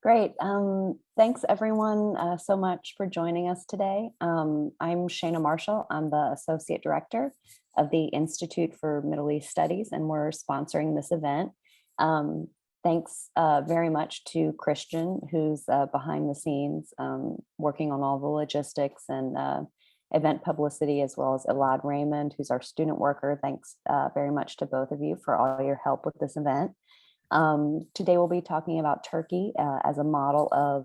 Great. Thanks everyone so much for joining us today. I'm Shana Marshall. I'm the Associate Director of the Institute for Middle East Studies, and we're sponsoring this event. Thanks very much to Christian, who's behind the scenes, working on all the logistics and event publicity, as well as Elad Raymond, who's our student worker. Thanks very much to both of you for all your help with this event. Today we'll be talking about Turkey as a model of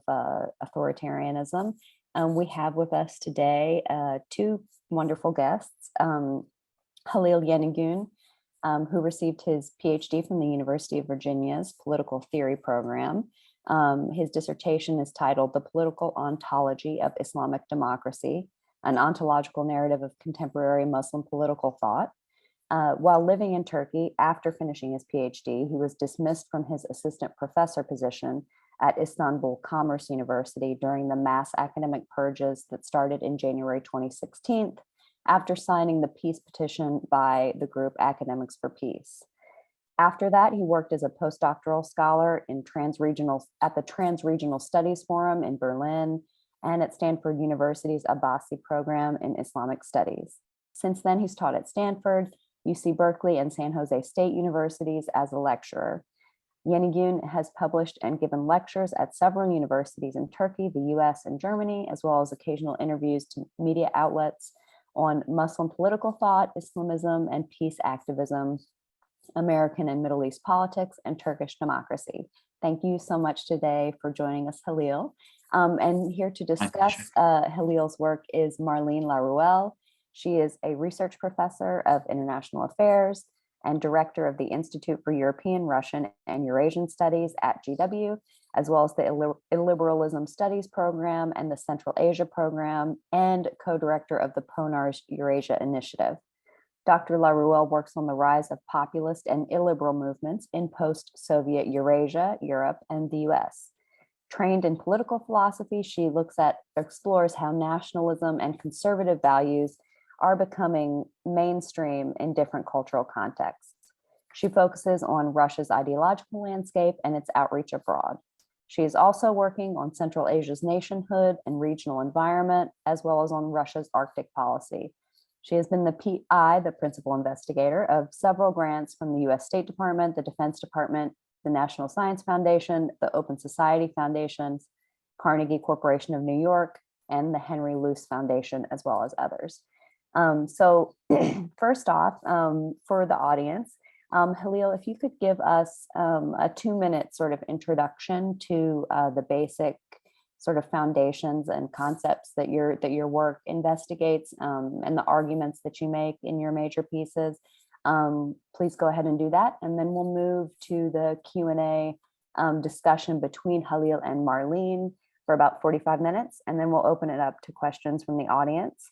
authoritarianism. We have with us today two wonderful guests, Halil Yenigun, who received his PhD from the University of Virginia's Political Theory program. His dissertation is titled The Political Ontology of Islamic Democracy, an ontological narrative of contemporary Muslim political thought. While living in Turkey after finishing his PhD, he was dismissed from his assistant professor position at Istanbul Commerce University during the mass academic purges that started in January 2016, after signing the peace petition by the group Academics for Peace. After that, he worked as a postdoctoral scholar at the Transregional Studies Forum in Berlin and at Stanford University's Abbasi program in Islamic Studies. Since then, he's taught at Stanford, UC Berkeley, and San Jose State Universities as a lecturer. Yenigün has published and given lectures at several universities in Turkey, the US, and Germany, as well as occasional interviews to media outlets on Muslim political thought, Islamism and peace activism, American and Middle East politics, and Turkish democracy. Thank you so much today for joining us, Halil. And here to discuss Halil's work is Marlene Laruelle. She is a research professor of international affairs and director of the Institute for European, Russian, and Eurasian Studies at GW, as well as the Illiberalism Studies program and the Central Asia program, and co-director of the PONAR's Eurasia Initiative. Dr. Laruelle works on the rise of populist and illiberal movements in post-Soviet Eurasia, Europe, and the US. Trained in political philosophy, she explores how nationalism and conservative values are becoming mainstream in different cultural contexts. She focuses on Russia's ideological landscape and its outreach abroad. She is also working on Central Asia's nationhood and regional environment, as well as on Russia's Arctic policy. She has been the PI, the principal investigator, of several grants from the US State Department, the Defense Department, the National Science Foundation, the Open Society Foundations, Carnegie Corporation of New York, and the Henry Luce Foundation, as well as others. So first off, for the audience, Halil, if you could give us a 2-minute sort of introduction to the basic sort of foundations and concepts that your work investigates, and the arguments that you make in your major pieces. Please go ahead and do that, and then we'll move to the Q&A discussion between Halil and Marlene for about 45 minutes, and then we'll open it up to questions from the audience.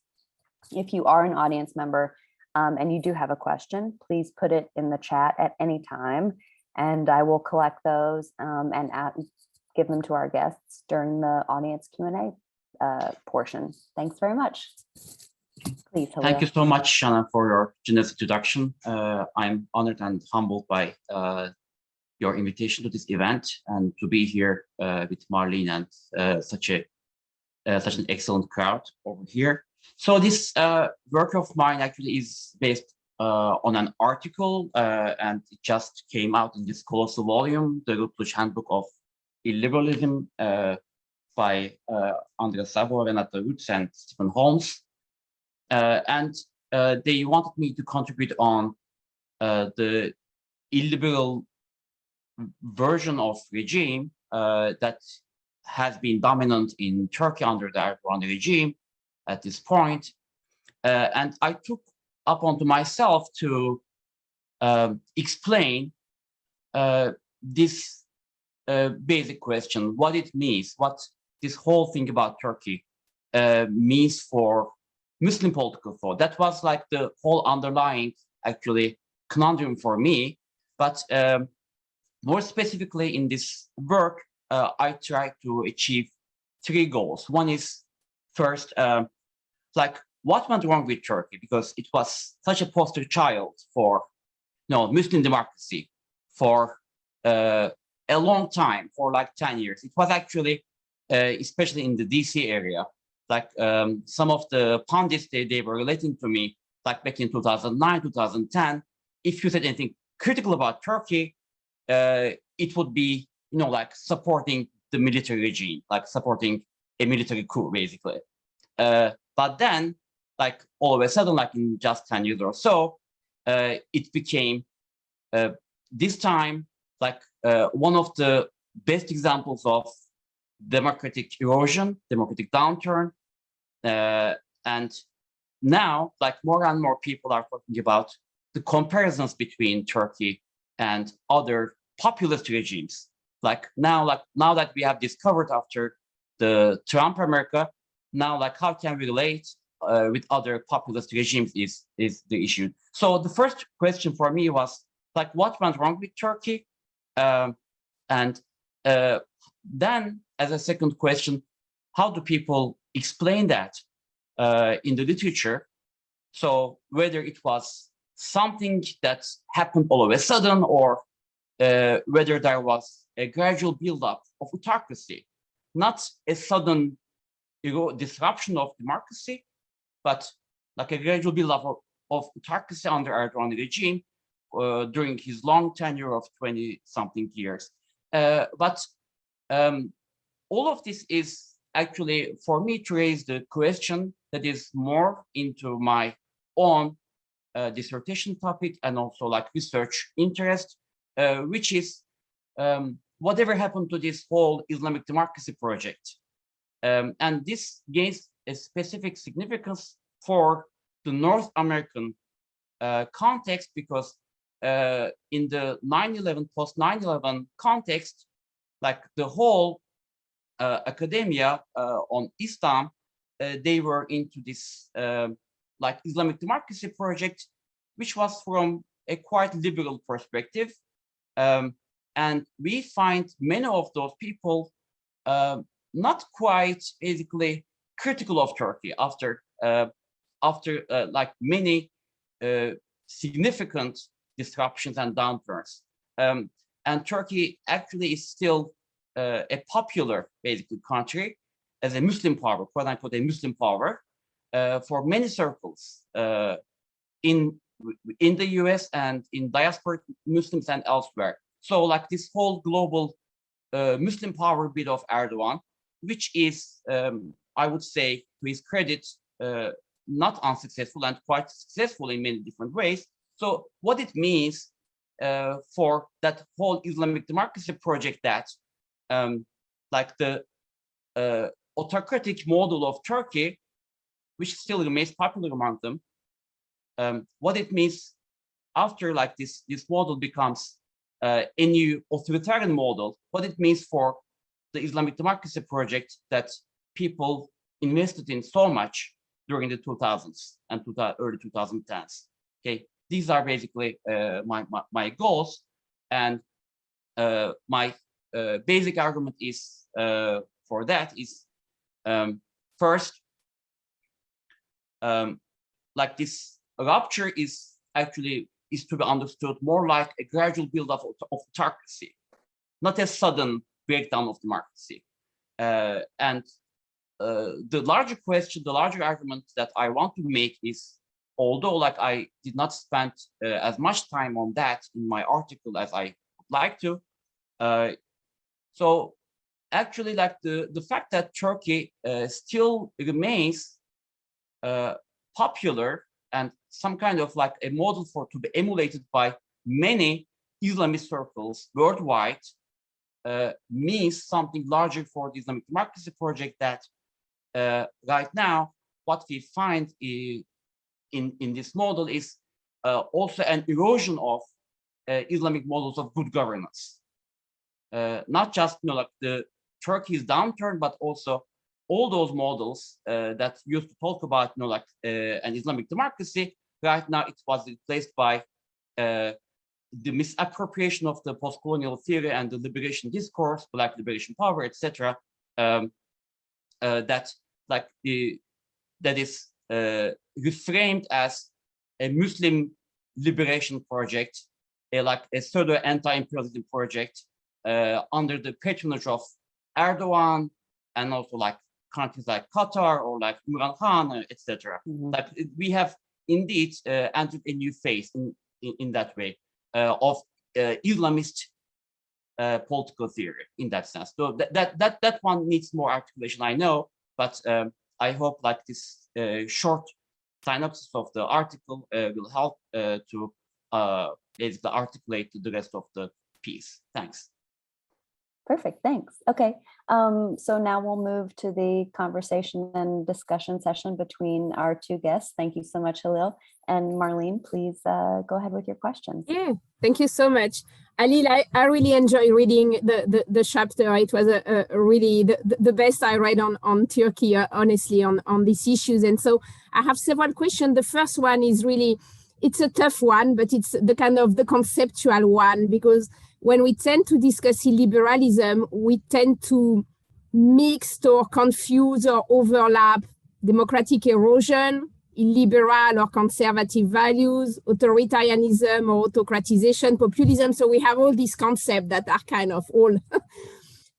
If you are an audience member and you do have a question, please put it in the chat at any time, and I will collect those and give them to our guests during the audience Q&A portion. Thanks very much. Please, Halil. Thank you so much, Shana, for your generous introduction. I'm honored and humbled by your invitation to this event and to be here with Marlene and such an excellent crowd over here. So this work of mine actually is based on an article, and it just came out in this colossal volume, the Routledge Handbook of Illiberalism by Andreas Sabor, Renata Roots, and Stephen Holmes. And they wanted me to contribute on the illiberal version of regime that has been dominant in Turkey under the Erdoğan regime at this point. And I took up onto myself to explain this basic question, what it means, what this whole thing about Turkey means for Muslim political thought. That was like the whole underlying, actually, conundrum for me. But more specifically in this work, I tried to achieve 3 goals. One is, first, like, what went wrong with Turkey? Because it was such a poster child for Muslim democracy, for a long time, for like 10 years. It was actually, especially in the DC area, like some of the pundits, they were relating to me, like back in 2009, 2010, if you said anything critical about Turkey, it would be, like supporting the military regime, like supporting a military coup, basically. But then, like all of a sudden, like in just 10 years or so, it became this time like one of the best examples of democratic erosion, democratic downturn. And now, like more and more people are talking about the comparisons between Turkey and other populist regimes. Like now that we have discovered after the Trump America, now like how can we relate with other populist regimes is the issue. So the first question for me was like, what went wrong with Turkey? And then as a second question, how do people explain that in the literature? So whether it was something that happened all of a sudden, or whether there was a gradual buildup of autocracy, not a sudden disruption of democracy, but like a gradual buildup of autocracy under Erdoğan regime during his long tenure of 20-something years. But all of this is actually for me to raise the question that is more into my own dissertation topic and also like research interest, which is whatever happened to this whole Islamic democracy project. And this gains a specific significance for the North American context, because in the 9/11, post 9/11 context, like the whole academia on Islam, they were into this like Islamic democracy project, which was from a quite liberal perspective. And we find many of those people not quite basically critical of Turkey after like many significant disruptions and downturns. And Turkey actually is still a popular, basically, country as a Muslim power, quote unquote, a Muslim power for many circles in the US and in diaspora Muslims and elsewhere. So like this whole global Muslim power bid of Erdoğan, which is, I would say, to his credit, not unsuccessful and quite successful in many different ways. So what it means for that whole Islamic democracy project, that like the autocratic model of Turkey, which still remains popular among them, what it means after like this model becomes a new authoritarian model, what it means for the Islamic democracy project that people invested in so much during the 2000s and early 2010s. Okay, these are basically my goals, and my basic argument is for that is first, like this rupture is to be understood more like a gradual build-up of autocracy, not a sudden breakdown of democracy. And the larger question, the larger argument that I want to make is, although like I did not spend as much time on that in my article as I would like to, so actually like the fact that Turkey still remains popular and some kind of like a model to be emulated by many Islamist circles worldwide means something larger for the Islamic democracy project, that right now what we find in this model is also an erosion of Islamic models of good governance. Not just like the Turkey's downturn, but also all those models that used to talk about like an Islamic democracy. Right now it was replaced by the misappropriation of the post-colonial theory and the liberation discourse, Black liberation power, etc. That like that is reframed as a Muslim liberation project, like a pseudo anti-imperialism project, under the patronage of Erdoğan, and also like countries like Qatar or like Imran Khan, etc. Like we have indeed entered a new phase in that way of Islamist political theory in that sense. So that one needs more articulation, I know, but I hope like this short synopsis of the article will help to basically articulate the rest of the piece. Thanks. Perfect, thanks. Okay, so now we'll move to the conversation and discussion session between our two guests. Thank you so much, Halil. And Marlene, please go ahead with your questions. Yeah, thank you so much. Halil, I really enjoy reading the chapter. It was a really the best I read on Turkey, honestly, on these issues. And so I have several questions. The first one is really, it's a tough one, but it's the kind of the conceptual one, because when we tend to discuss illiberalism, we tend to mix or confuse or overlap democratic erosion, illiberal or conservative values, authoritarianism or autocratization, populism. So we have all these concepts that are kind of all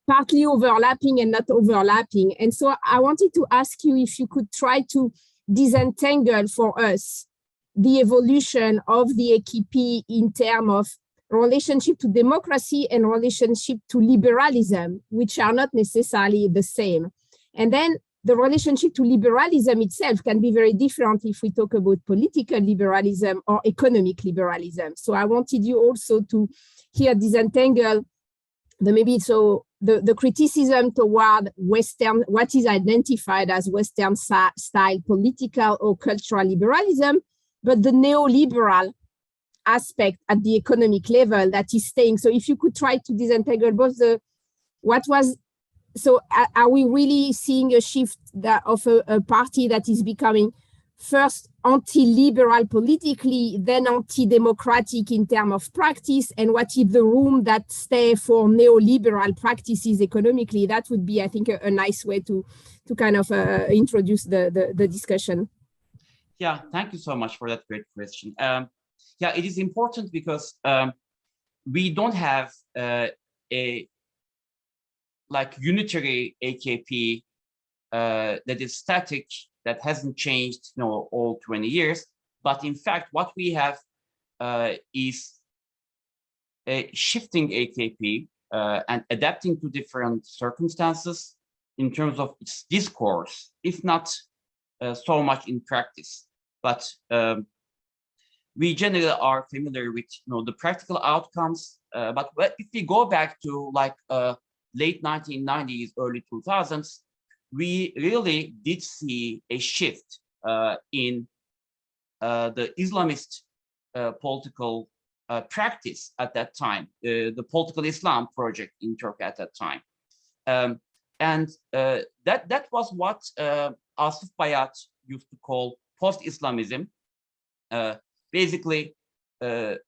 partly overlapping and not overlapping. And so I wanted to ask you if you could try to disentangle for us the evolution of the AKP in terms of relationship to democracy and relationship to liberalism, which are not necessarily the same. And then the relationship to liberalism itself can be very different if we talk about political liberalism or economic liberalism. So I wanted you also to here disentangle the criticism toward Western, what is identified as Western style political or cultural liberalism, but the neoliberal aspect at the economic level that is staying. So if you could try to disentangle both are we really seeing a shift of a party that is becoming first anti-liberal politically, then anti-democratic in terms of practice, and what is the room that stay for neoliberal practices economically? That would be, I think, a nice way to kind of introduce the discussion. Yeah, thank you so much for that great question. Yeah, it is important because we don't have a unitary AKP that is static, that hasn't changed, all 20 years. But in fact, what we have is a shifting AKP and adapting to different circumstances in terms of its discourse, if not so much in practice. But we generally are familiar with the practical outcomes. But if we go back to late 1990s, early 2000s, we really did see a shift in the Islamist political practice at that time, the political Islam project in Turkey at that time. And that was what Asif Bayat used to call post-Islamism. Basically,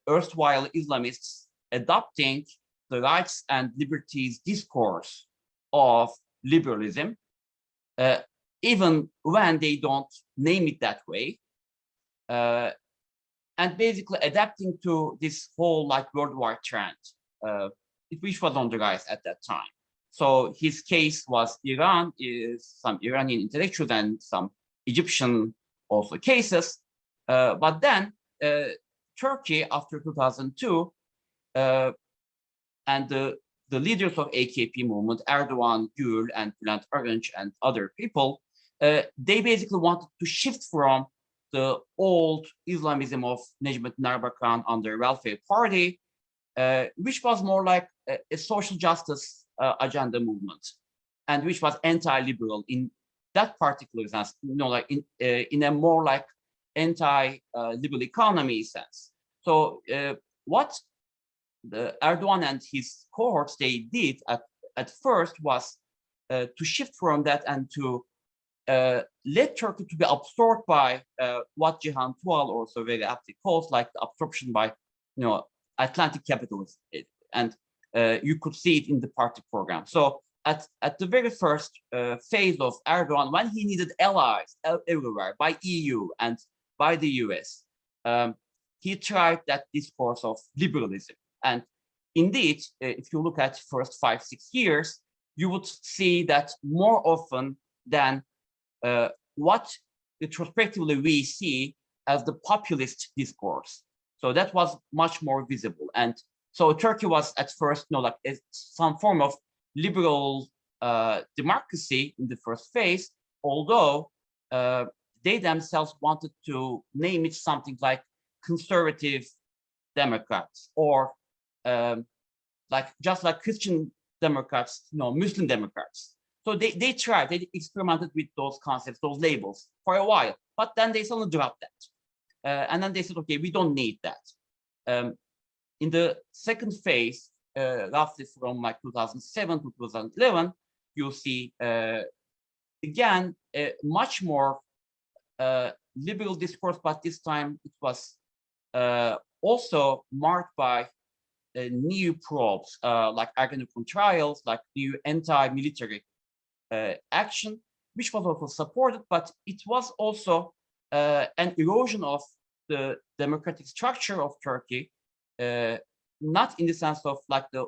erstwhile Islamists adopting the rights and liberties discourse of liberalism, even when they don't name it that way, and basically adapting to this whole worldwide trend, which was on the rise at that time. So his case was Iran, is some Iranian intellectuals and some Egyptian also cases, but then Turkey after 2002, and the leaders of AKP movement, Erdoğan, Gül, and Bülent Arınç, and other people, they basically wanted to shift from the old Islamism of Necmettin Erbakan under Welfare Party, which was more like a social justice agenda movement, and which was anti-liberal in that particular sense, in a more anti-liberal economy sense. So what the Erdoğan and his cohorts they did at first was to shift from that and to let Turkey to be absorbed by what Cihan Tuğal also very aptly calls the absorption by Atlantic capitalism, and you could see it in the party program. So at the very first phase of Erdoğan, when he needed allies everywhere by EU and by the US, he tried that discourse of liberalism. And indeed, if you look at first 5-6 years, you would see that more often than what retrospectively we see as the populist discourse. So that was much more visible. And so Turkey was at first, like some form of liberal democracy in the first phase, although they themselves wanted to name it something like conservative Democrats, or just like Christian Democrats, Muslim Democrats. So they tried, they experimented with those concepts, those labels for a while, but then they suddenly dropped that. And then they said, okay, we don't need that. In the second phase, roughly from like 2007 to 2011, you'll see again a much more liberal discourse, but this time it was also marked by new probes, like Erdoğan trials, like new anti-military action, which was also supported, but it was also an erosion of the democratic structure of Turkey, not in the sense of like the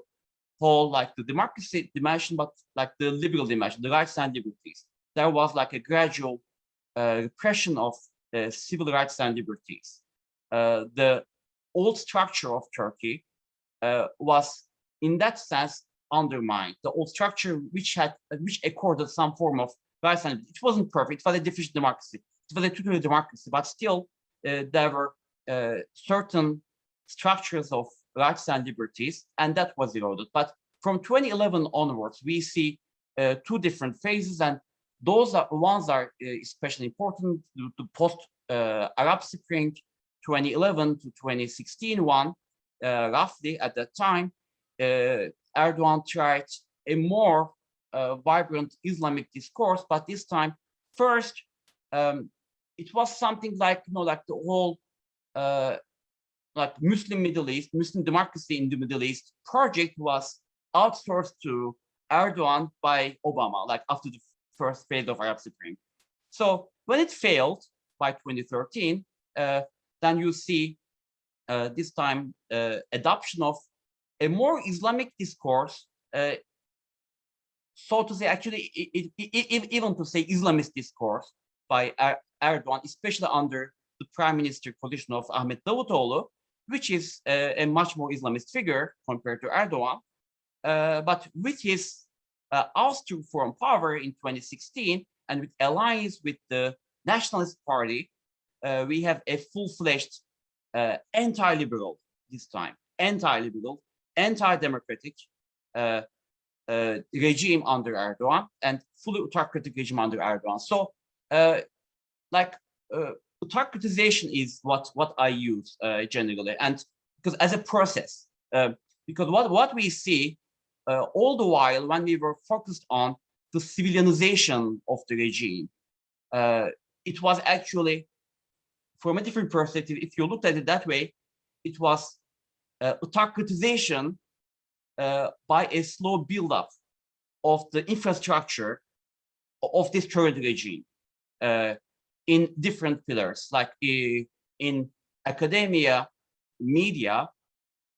whole, like the democracy dimension, but like the liberal dimension, the rights and liberties. There was like a gradual repression of civil rights and liberties. The old structure of Turkey was, in that sense, undermined. The old structure, which accorded some form of rights and it wasn't perfect. It was a deficient democracy. It was a tutorial democracy, but still there were certain structures of rights and liberties, and that was eroded. But from 2011 onwards, we see two different phases, and those ones are especially important. The post-Arab Spring 2011 to 2016 one, roughly at that time, Erdoğan tried a more vibrant Islamic discourse, but this time, first, it was something like, like the whole like Muslim Middle East, Muslim democracy in the Middle East project was outsourced to Erdoğan by Obama, like after the first phase of Arab Spring. So when it failed by 2013, then you see this time adoption of a more Islamic discourse, so to say, actually, even to say Islamist discourse by Erdoğan, especially under the prime minister position of Ahmet Davutoğlu, which is a much more Islamist figure compared to Erdoğan. But with his ouster from power in 2016 and with alliance with the Nationalist Party, we have a full-fledged anti-liberal this time, anti-liberal, anti-democratic regime under Erdoğan and fully autocratic regime under Erdoğan. So, autocratization is what I use generally, and because as a process, because what we see all the while when we were focused on the civilianization of the regime, it was actually, from a different perspective, if you looked at it that way, it was autocratization by a slow buildup of the infrastructure of this current regime in different pillars, like in academia, media,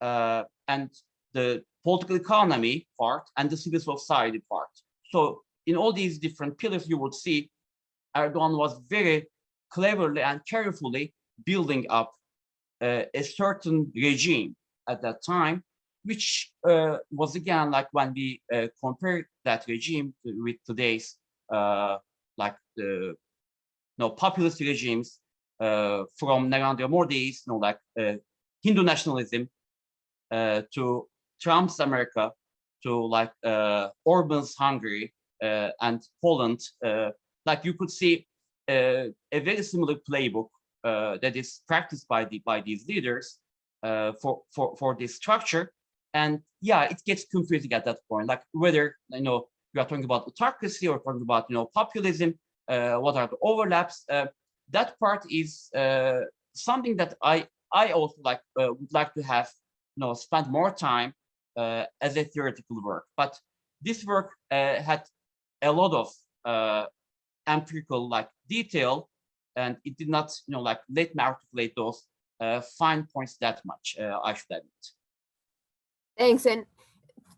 and the political economy part, and the civil society part. So in all these different pillars, you would see Erdoğan was very cleverly and carefully building up a certain regime at that time, which was again, like when we compare that regime with today's like the populist regimes from Narendra Modi's, like Hindu nationalism to Trump's America, to like Orban's Hungary and Poland. Like you could see a very similar playbook that is practiced by these leaders for this structure. And yeah, it gets confusing at that point, like whether you are talking about autocracy or talking about populism. What are the overlaps? That part is something that I also would like to have spend more time as a theoretical work. But this work had a lot of empirical detail, and it did not let me articulate those fine points that much, I should admit. Thanks. And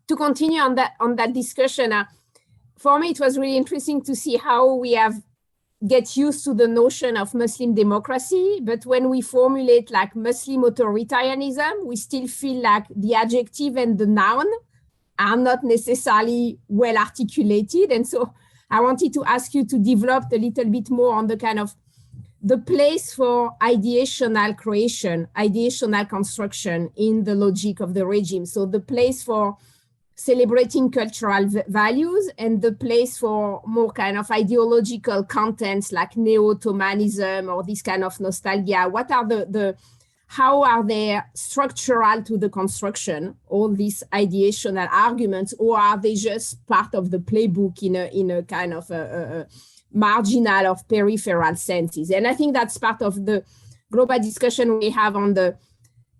to continue on that discussion, for me, it was really interesting to see how we have get used to the notion of Muslim democracy, but when we formulate like Muslim authoritarianism, we still feel like the adjective and the noun are not necessarily well articulated. And so I wanted to ask you to develop a little bit more on the kind of the place for ideational creation, ideational construction in the logic of the regime. So the place for celebrating cultural values and the place for more kind of ideological contents like neo-Ottomanism or this kind of nostalgia. What are how are they structural to the construction, all these ideational arguments, or are they just part of the playbook in a kind of a marginal or peripheral senses? And I think that's part of the global discussion we have on the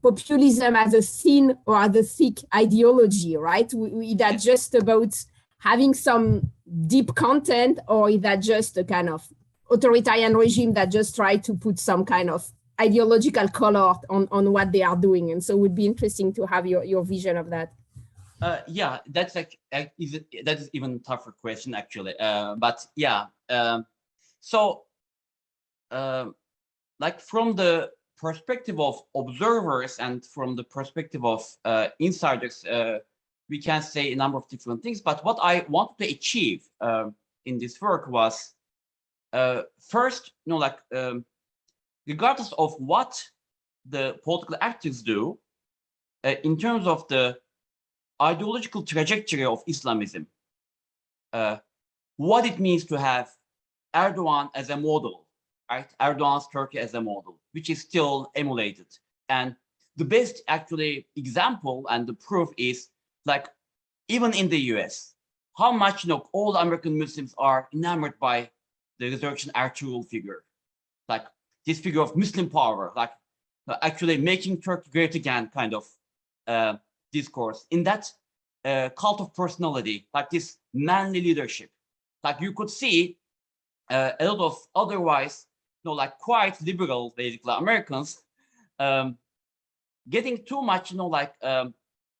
populism as a thin or as a thick ideology, right? Is that just about having some deep content, or is that just a kind of authoritarian regime that just try to put some kind of ideological color on what they are doing? And so it would be interesting to have your vision of that. Yeah, that's like that is even tougher question actually. But yeah, so like from the perspective of observers and from the perspective of insiders, we can say a number of different things. But what I wanted to achieve in this work was first, like regardless of what the political actors do in terms of the ideological trajectory of Islamism, what it means to have Erdoğan as a model, right? Erdoğan's Turkey as a model, which is still emulated. And the best actually example and the proof is like even in the US, how much all American Muslims are enamored by the resurrection Ertuğrul figure, like this figure of Muslim power, like actually making Turkey great again kind of discourse in that cult of personality, like this manly leadership. Like you could see a lot of otherwise, like quite liberal, basically Americans getting too much, like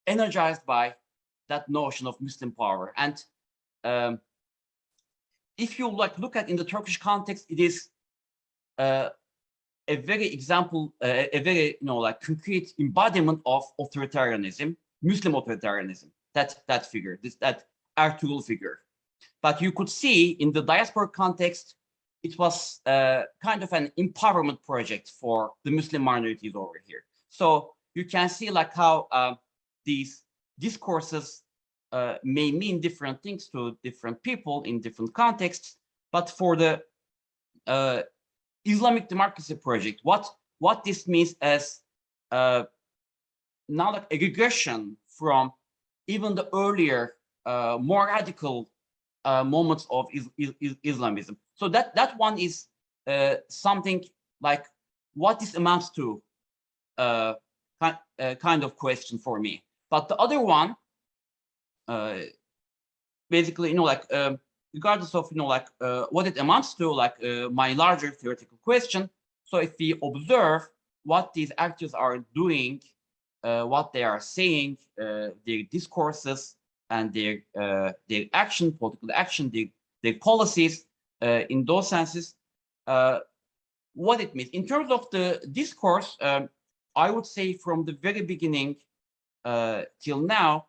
energized by that notion of Muslim power. And if you like look at in the Turkish context, it is a very example, a very like concrete embodiment of authoritarianism, Muslim authoritarianism. That figure, that Ertuğrul figure. But you could see in the diaspora context, it was kind of an empowerment project for the Muslim minorities over here. So you can see like how these discourses may mean different things to different people in different contexts. But for the Islamic democracy project, what this means as now like a regression from even the earlier, more radical moments of Islamism. So that one is something like what this amounts to, kind of question for me. But the other one, basically, like regardless of like what it amounts to, like my larger theoretical question. So if we observe what these actors are doing, what they are saying, their discourses and their action, political action, their policies, in those senses, what it means in terms of the discourse, I would say from the very beginning till now,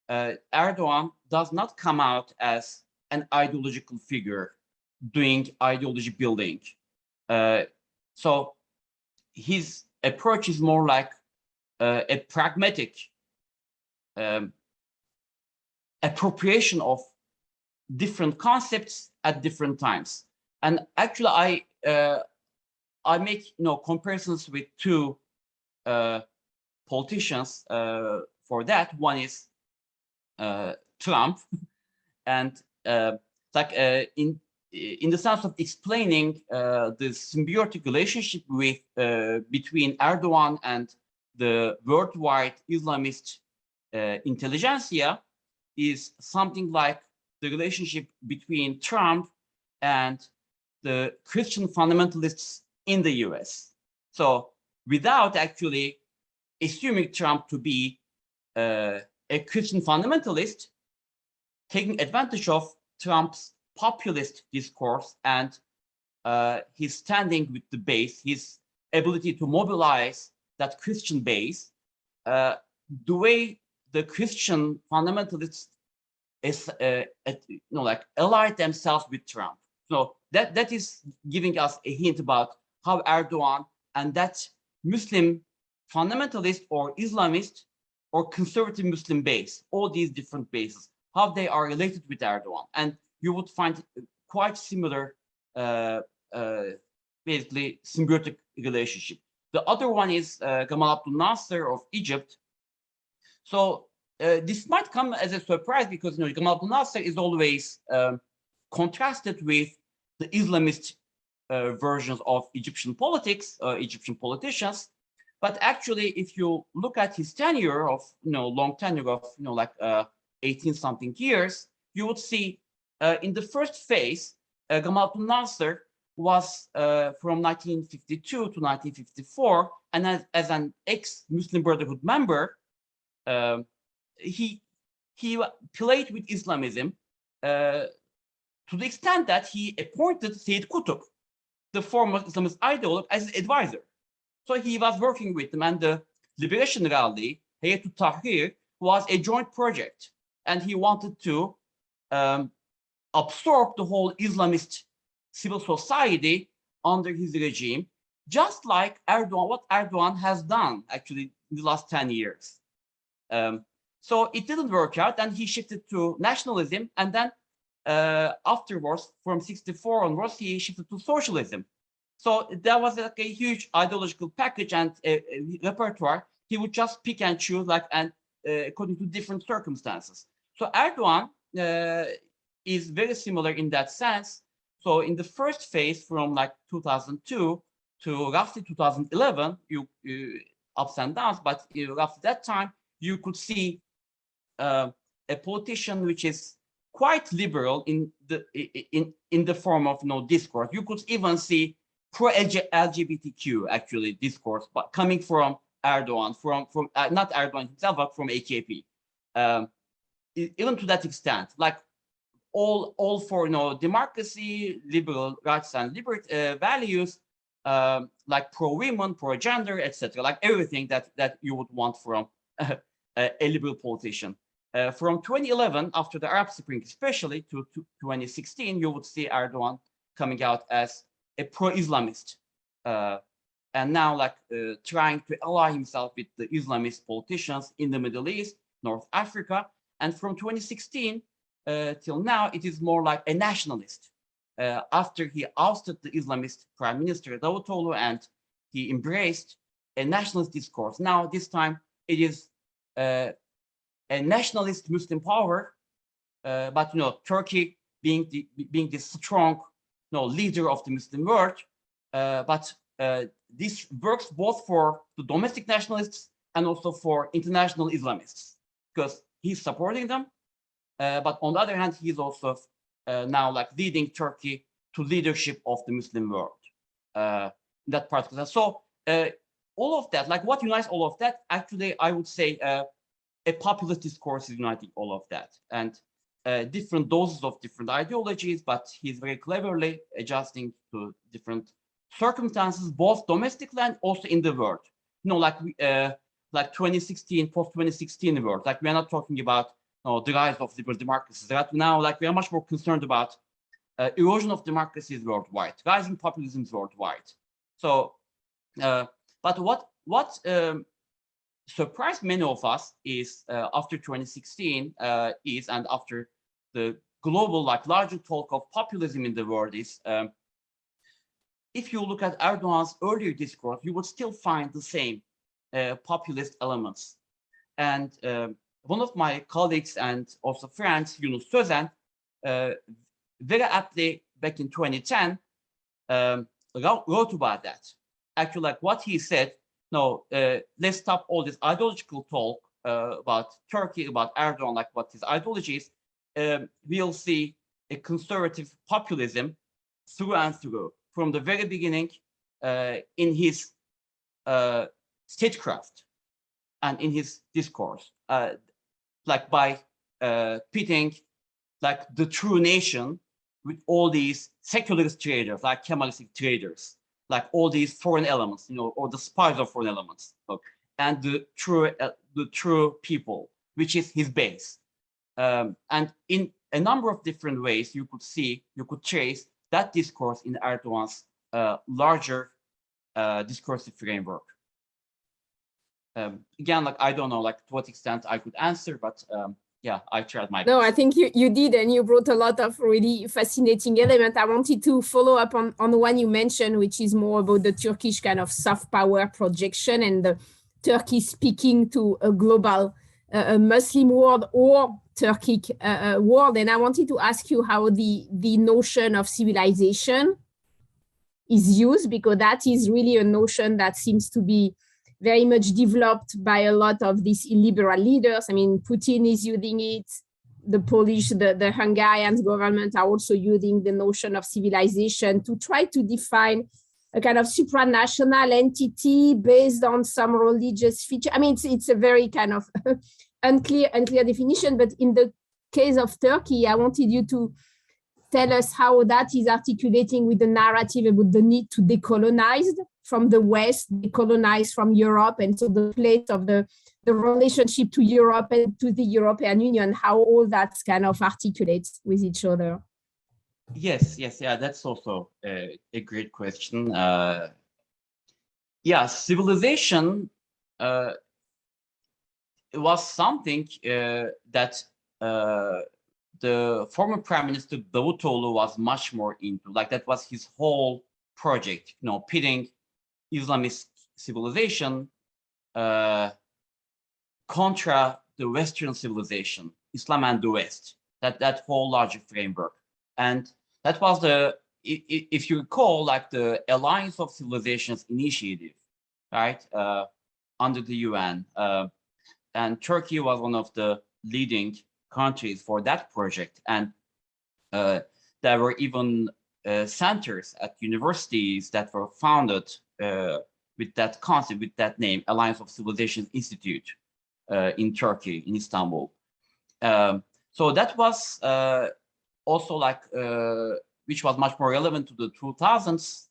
Erdoğan does not come out as an ideological figure doing ideology building. So his approach is more like a pragmatic appropriation of different concepts at different times. And actually, I make comparisons with two politicians for that. One is Trump, and like in the sense of explaining the symbiotic relationship with between Erdoğan and the worldwide Islamist intelligentsia is something like the relationship between Trump and the Christian fundamentalists in the US. So without actually assuming Trump to be a Christian fundamentalist taking advantage of Trump's populist discourse and his standing with the base, his ability to mobilize that Christian base, the way the Christian fundamentalists is, like allied themselves with Trump. So that is giving us a hint about how Erdoğan and that Muslim fundamentalist or Islamist or conservative Muslim base, all these different bases, how they are related with Erdoğan. And you would find quite similar, basically symbiotic relationship. The other one is Gamal Abdel Nasser of Egypt. So this might come as a surprise because Gamal Abdel Nasser is always contrasted with the Islamist versions of Egyptian politics, Egyptian politicians. But actually, if you look at his tenure of long tenure of like 18-something years, you would see in the first phase, Gamal Abdel Nasser was from 1952 to 1954, and as an ex-Muslim Brotherhood member, he played with Islamism to the extent that he appointed Sayyid Qutb, the former Islamist ideologue, as his advisor. So he was working with them, and the Liberation Rally, Hayat Tahrir, was a joint project, and he wanted to absorb the whole Islamist civil society under his regime, just like Erdoğan, what Erdoğan has done actually in the last 10 years. So it didn't work out, and he shifted to nationalism, and then afterwards, from 64 onwards, he shifted to socialism. So there was like a huge ideological package and a repertoire. He would just pick and choose, like, and according to different circumstances. So Erdoğan is very similar in that sense. So in the first phase, from like 2002 to roughly 2011, you ups and downs, but after that time, you could see a politician which is quite liberal in the form of discourse. You could even see pro-LGBTQ actually discourse, but coming from Erdoğan, from not Erdoğan himself, but from AKP. Even to that extent, like all for democracy, liberal rights and liberty values, like pro-women, pro-gender, etc. Like everything that you would want from a liberal politician. From 2011, after the Arab Spring, especially to 2016, you would see Erdoğan coming out as a pro-Islamist, and now like trying to ally himself with the Islamist politicians in the Middle East, North Africa, and from 2016 till now, it is more like a nationalist. After he ousted the Islamist Prime Minister Davutoğlu and he embraced a nationalist discourse. Now this time it is a nationalist Muslim power, but Turkey being the strong leader of the Muslim world, but this works both for the domestic nationalists and also for international Islamists, because he's supporting them, but on the other hand, he's also now like leading Turkey to leadership of the Muslim world. That particular. So all of that, like what unites all of that, actually, I would say a populist discourse is uniting all of that, and different doses of different ideologies, but he's very cleverly adjusting to different circumstances, both domestically and also in the world. Like 2016, post-2016 world, like we're not talking about the rise of liberal democracies. Right now, like we are much more concerned about erosion of democracies worldwide, rising populisms worldwide. So, but what surprised many of us is after 2016 and after the global, like larger talk of populism in the world is, if you look at Erdoğan's earlier discourse, you would still find the same populist elements. And one of my colleagues and also friends, Yunus Sözen, very aptly back in 2010 wrote about that. Actually, like what he said, let's stop all this ideological talk about Turkey, about Erdoğan, like what his ideology is. We'll see a conservative populism through and through from the very beginning in his statecraft and in his discourse. like by pitting like the true nation with all these secularist traders, like Kemalistic traders, like all these foreign elements, you know, or the spies of foreign elements, and the true people, which is his base. And in a number of different ways, you could trace that discourse in Erdoğan's larger discursive framework. Again, like, I don't know, like, to what extent I could answer, but yeah, I tried my best. No, I think you did, and you brought a lot of really fascinating elements. I wanted to follow up on the one you mentioned, which is more about the Turkish kind of soft power projection and the Turkey speaking to a global Muslim world or Turkic world. And I wanted to ask you how the notion of civilization is used, because that is really a notion that seems to be very much developed by a lot of these illiberal leaders. I mean, Putin is using it. The Polish, the Hungarian government are also using the notion of civilization to try to define a kind of supranational entity based on some religious feature. I mean, it's a very kind of unclear definition, but in the case of Turkey, I wanted you to tell us how that is articulating with the narrative about the need to decolonize from the West, decolonize from Europe, and so the place of the relationship to Europe and to the European Union, how all that kind of articulates with each other. Yes, yeah, that's also a great question. Yeah, civilization it was something that the former Prime Minister Davutoğlu was much more into. Like, that was his whole project, you know, pitting Islamist civilization contra the Western civilization, Islam and the West, that whole larger framework. And that was the, if you recall, like the Alliance of Civilizations initiative, right, under the UN. And Turkey was one of the leading countries for that project. And there were even centers at universities that were founded with that concept, with that name, Alliance of Civilizations Institute in Turkey, in Istanbul. So that was also like, which was much more relevant to the 2000s,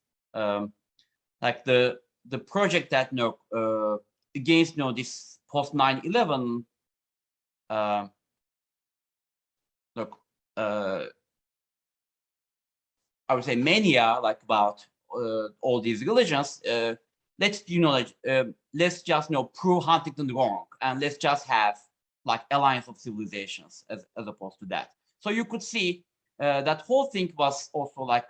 like the project that, you know, against, you know, this post 9/11, look, I would say mania, like, about all these religions. Let's, you know, like, let's just, you know, prove Huntington wrong, and let's just have like Alliance of Civilizations as opposed to that. So you could see that whole thing was also like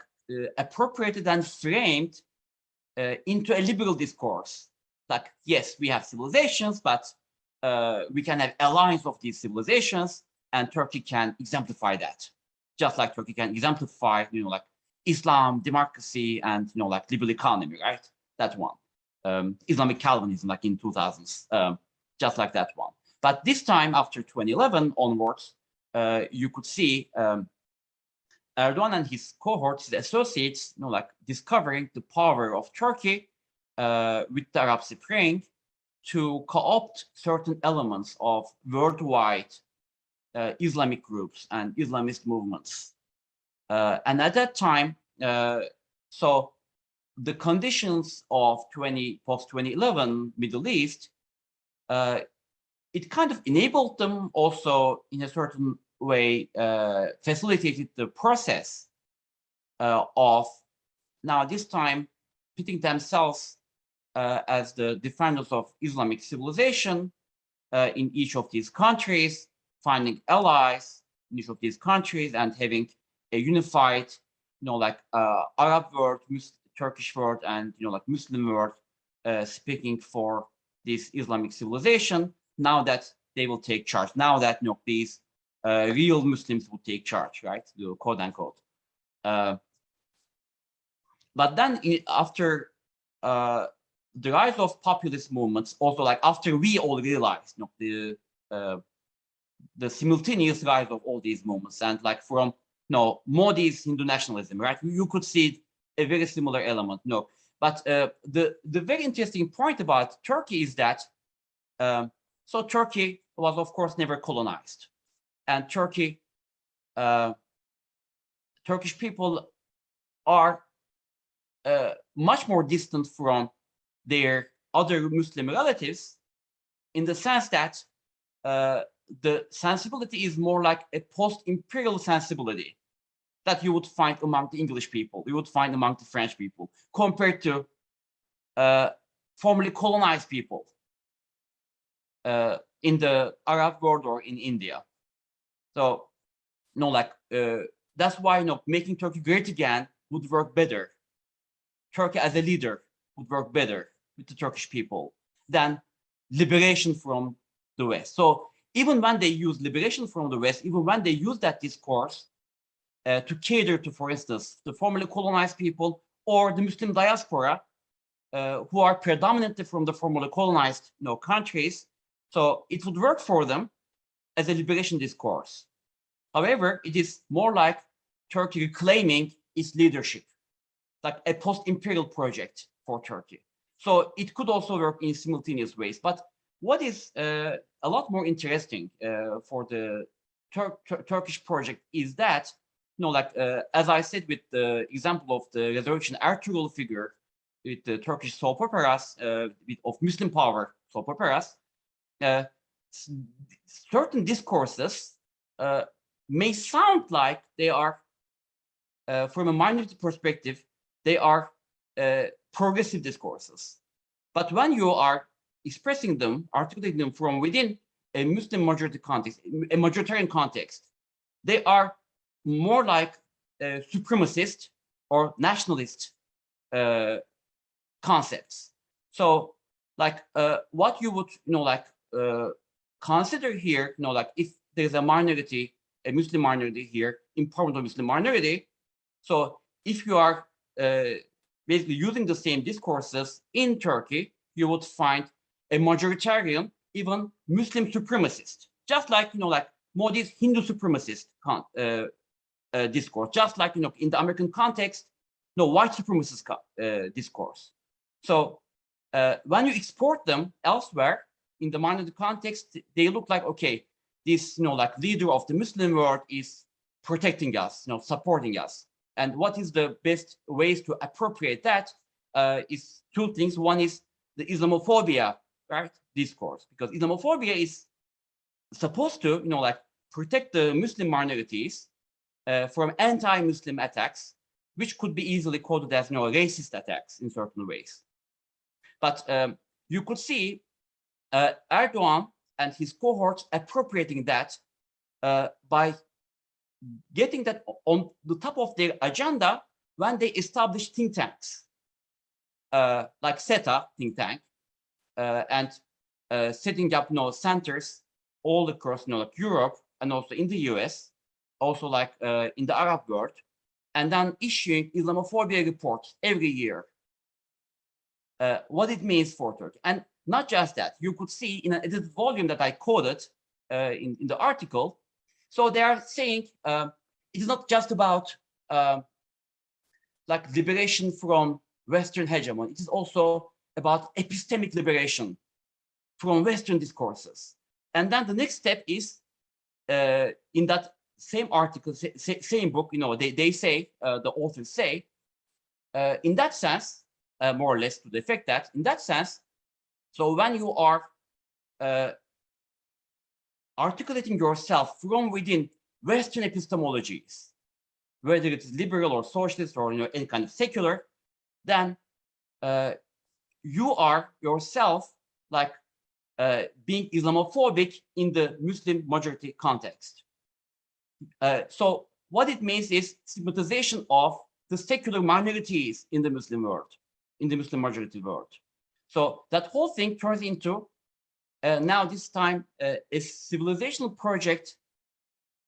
appropriated and framed into a liberal discourse. Like, yes, we have civilizations, but we can have alliance of these civilizations, and Turkey can exemplify that, just like Turkey can exemplify, you know, like Islam, democracy, and, you know, like liberal economy, right? That one. Islamic Calvinism, like in 2000s, just like that one. But this time, after 2011 onwards, you could see Erdoğan and his cohorts, his associates, you know, like discovering the power of Turkey with the Arab Spring to co-opt certain elements of worldwide Islamic groups and Islamist movements. And at that time, so the conditions of post-2011 Middle East, it kind of enabled them also in a certain way, facilitated the process of now this time pitting themselves as the defenders of Islamic civilization in each of these countries, finding allies in each of these countries, and having a unified, you know, like Arab world, Turkish world, and, you know, like Muslim world speaking for this Islamic civilization. Now that they will take charge, now that, you know, these real Muslims will take charge, right? The quote unquote. But then after the rise of populist movements, also like after we all realized, you know, the simultaneous rise of all these movements, and like from, you know, Modi's Hindu nationalism, right? You could see a very similar element, you know. But the very interesting point about Turkey is that So Turkey was, of course, never colonized, and Turkish people are much more distant from their other Muslim relatives, in the sense that the sensibility is more like a post-imperial sensibility that you would find among the English people, you would find among the French people, compared to formerly colonized people in the Arab world or in India. So, that's why, making Turkey great again would work better. Turkey as a leader would work better with the Turkish people than liberation from the West. So even when they use liberation from the West, even when they use that discourse to cater to, for instance, the formerly colonized people or the Muslim diaspora, who are predominantly from the formerly colonized countries, so it would work for them as a liberation discourse. However, it is more like Turkey reclaiming its leadership, like a post-imperial project for Turkey. So it could also work in simultaneous ways. But what is a lot more interesting for the Turkish project is that, as I said with the example of the resurrection Ertuğrul figure with the Turkish soap operas, of Muslim power soap operas, certain discourses may sound like they are, from a minority perspective, they are progressive discourses. But when you are expressing them, articulating them from within a Muslim majority context, a majoritarian context, they are more like supremacist or nationalist concepts. So, what you would, consider here, if there's a minority, a Muslim minority here, important Muslim minority. So, if you are basically using the same discourses in Turkey, you would find a majoritarian, even Muslim supremacist, just like Modi's Hindu supremacist discourse, just like in the American context, white supremacist discourse. So when you export them elsewhere in the minority context, they look like, okay, this leader of the Muslim world is protecting us, supporting us. And what is the best ways to appropriate that is two things. One is the Islamophobia, right, discourse, because Islamophobia is supposed to, protect the Muslim minorities from anti-Muslim attacks, which could be easily coded as, racist attacks in certain ways. But you could see Erdoğan and his cohorts appropriating that by getting that on the top of their agenda when they established think tanks, like SETA think tank, and setting up centers all across Europe and also in the US, also in the Arab world, and then issuing Islamophobia reports every year. What it means for Turkey. And not just that, you could see in a volume that I quoted in the article. So they are saying it is not just about liberation from Western hegemony. It is also about epistemic liberation from Western discourses. And then the next step is in that same article, same book, they say, the authors say, in that sense, more or less to the effect that, in that sense, so when you are articulating yourself from within Western epistemologies, whether it's liberal or socialist or any kind of secular, then you are yourself being Islamophobic in the Muslim majority context. So what it means is stigmatization of the secular minorities in the Muslim world, in the Muslim majority world. So that whole thing turns into now this time a civilizational project,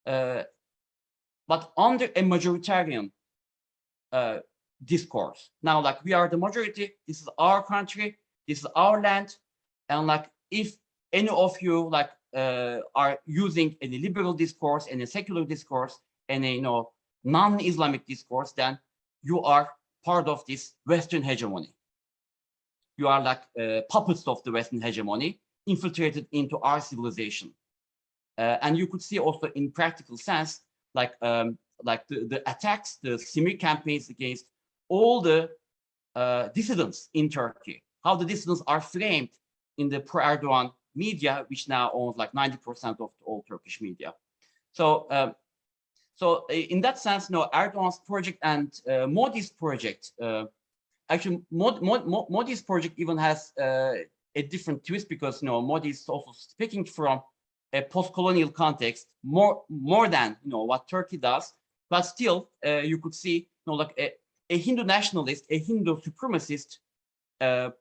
but under a majoritarian discourse. Now, we are the majority, this is our country, this is our land, and if any of you are using any liberal discourse, any secular discourse, any non-Islamic discourse, then you are part of this Western hegemony. You are populist of the Western hegemony, infiltrated into our civilization. And you could see also in practical sense, like the attacks, the smear campaigns against all the dissidents in Turkey, how the dissidents are framed in the pro-Erdoğan media, which now owns like 90% of all Turkish media. So, so in that sense, Erdoğan's project and Modi's project, actually Modi's project even has a different twist, because Modi is also speaking from a post-colonial context more than what Turkey does, but still you could see like a Hindu nationalist, a Hindu supremacist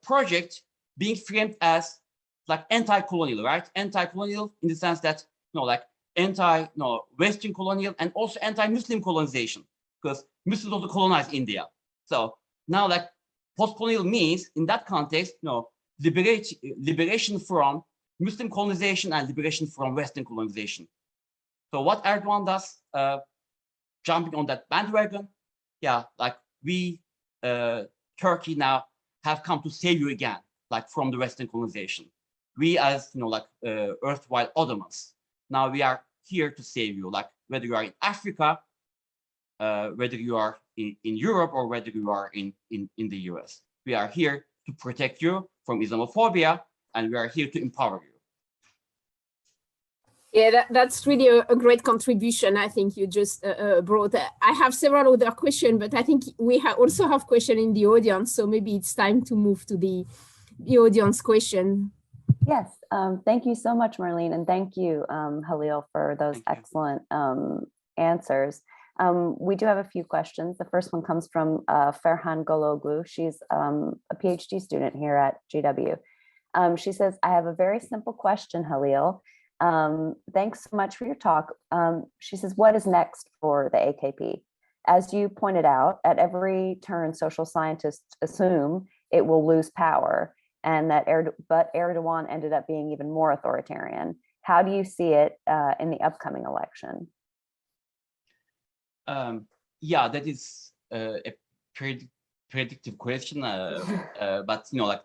project being framed as like anti-colonial, right? Anti-colonial in the sense that like anti-Western colonial and also anti-Muslim colonization, because Muslims also colonized India. So now like post-colonial means in that context, liberation from Muslim colonization and liberation from Western colonization. So what Erdoğan does, jumping on that bandwagon, yeah, like we, Turkey now have come to save you again, like from the Western colonization. We as, like erstwhile Ottomans, now we are here to save you, like whether you are in Africa, whether you are in Europe, or whether you are in the US. We are here to protect you from Islamophobia, and we are here to empower you. Yeah, that's really a great contribution. I think you just brought. I have several other questions, but I think we also have questions in the audience. So maybe it's time to move to the audience question. Yes, thank you so much, Marlene, and thank you, Halil, for those excellent answers. We do have a few questions. The first one comes from Ferhan Gologlu. She's a PhD student here at GW. She says, I have a very simple question, Halil. Thanks so much for your talk. She says, what is next for the AKP? As you pointed out, at every turn, social scientists assume it will lose power, and that Erdoğan ended up being even more authoritarian. How do you see it in the upcoming election? Yeah, that is a predictive question, but like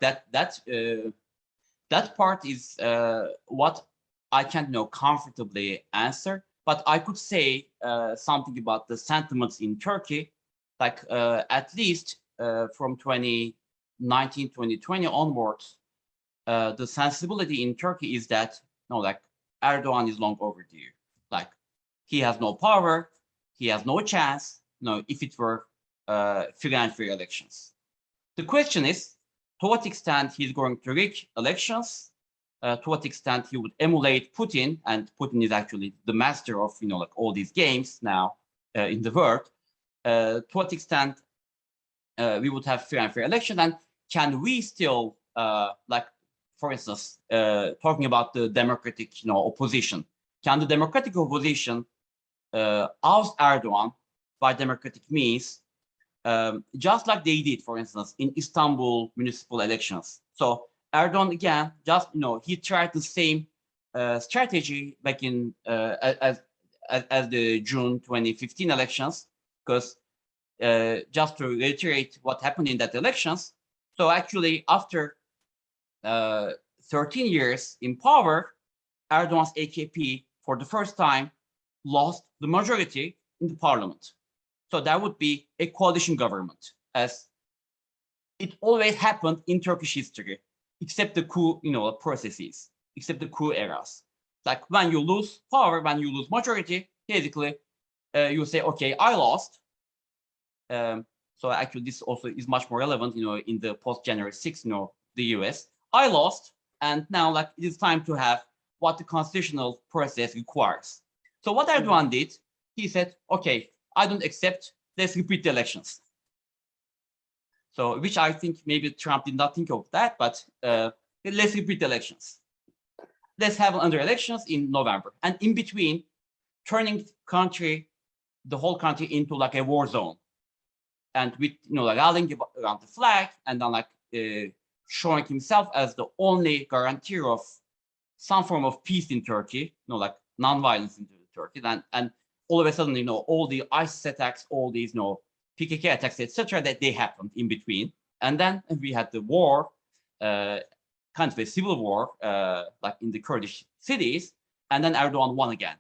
that part is what I can't comfortably answer. But I could say something about the sentiments in Turkey, like at least from 2019, 2020 onwards, the sensibility in Turkey is that like Erdoğan is long overdue. Like he has no power, he has no chance. If it were free and fair elections. The question is, to what extent he's going to rig elections, to what extent he would emulate Putin, and Putin is actually the master of like all these games now in the world. To what extent we would have free and fair elections, and can we still like, for instance, talking about the democratic opposition, can the democratic opposition oust Erdoğan by democratic means, just like they did, for instance, in Istanbul municipal elections? So Erdoğan again, just he tried the same strategy back in as the June 2015 elections, because just to reiterate what happened in that elections. So actually, after 13 years in power, Erdoğan's AKP for the first time lost the majority in the parliament. So that would be a coalition government, as it always happened in Turkish history, except the coup, processes, except the coup eras. Like when you lose power, when you lose majority, basically you say, okay, I lost. So actually, this also is much more relevant, in the post-January 6th, the US. I lost, and now like it is time to have what the constitutional process requires. So what Erdoğan did, he said, okay, I don't accept, let's repeat the elections. So, which I think maybe Trump did not think of that, but let's repeat the elections. Let's have another elections in November. And in between, turning the whole country into like a war zone. And with, like rallying around the flag, and then like showing himself as the only guarantor of some form of peace in Turkey, like non-violence in Turkey. And all of a sudden, all the ISIS attacks, all these, PKK attacks, etc., that they happened in between. And then we had the war kind of a civil war, like in the Kurdish cities, and then Erdoğan won again.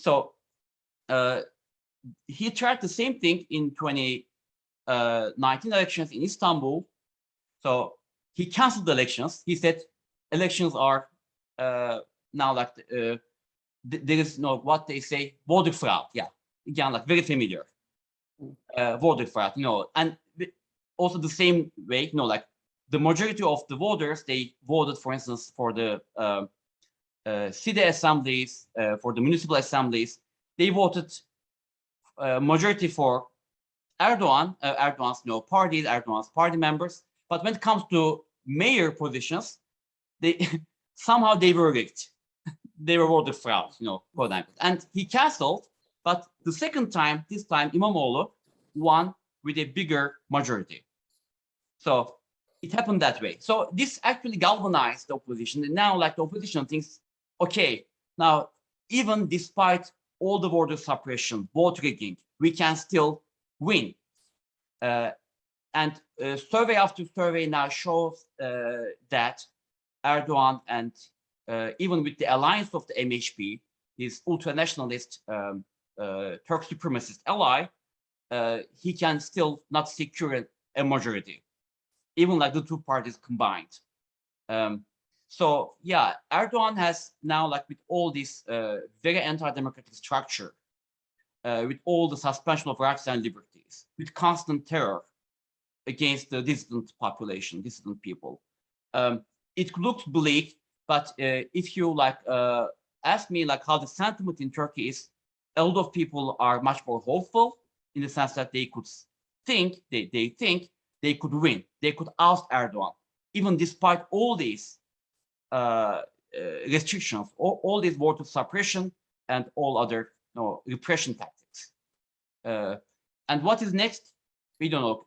So he tried the same thing in 2019 elections in Istanbul. So he canceled the elections. He said elections are now like there is no, what they say, voter fraud. Yeah, again, like very familiar. Voter fraud, and also the same way, like the majority of the voters, they voted, for instance, for the city assemblies, for the municipal assemblies. They voted majority for Erdoğan, Erdoğan's parties, Erdoğan's party members. But when it comes to mayor positions, they somehow they were rigged. They were voted fraud, quote unquote. And he canceled. But the second time, this time, İmamoğlu won with a bigger majority. So it happened that way. So this actually galvanized the opposition. And now, like, the opposition thinks, okay, now, even despite all the voter suppression, vote rigging, we can still win. And survey after survey now shows that Erdoğan, and even with the alliance of the MHP, his ultra-nationalist Turk supremacist ally, he can still not secure a majority, even like the two parties combined. So yeah, Erdoğan has now, like, with all this very anti-democratic structure, with all the suspension of rights and liberties, with constant terror against the dissident population, dissident people, it looks bleak. But if you ask me like how the sentiment in Turkey is, a lot of people are much more hopeful, in the sense that they could think, they think they could win, they could oust Erdoğan, even despite all these restrictions, all these voter suppression and all other repression tactics. And what is next? We don't know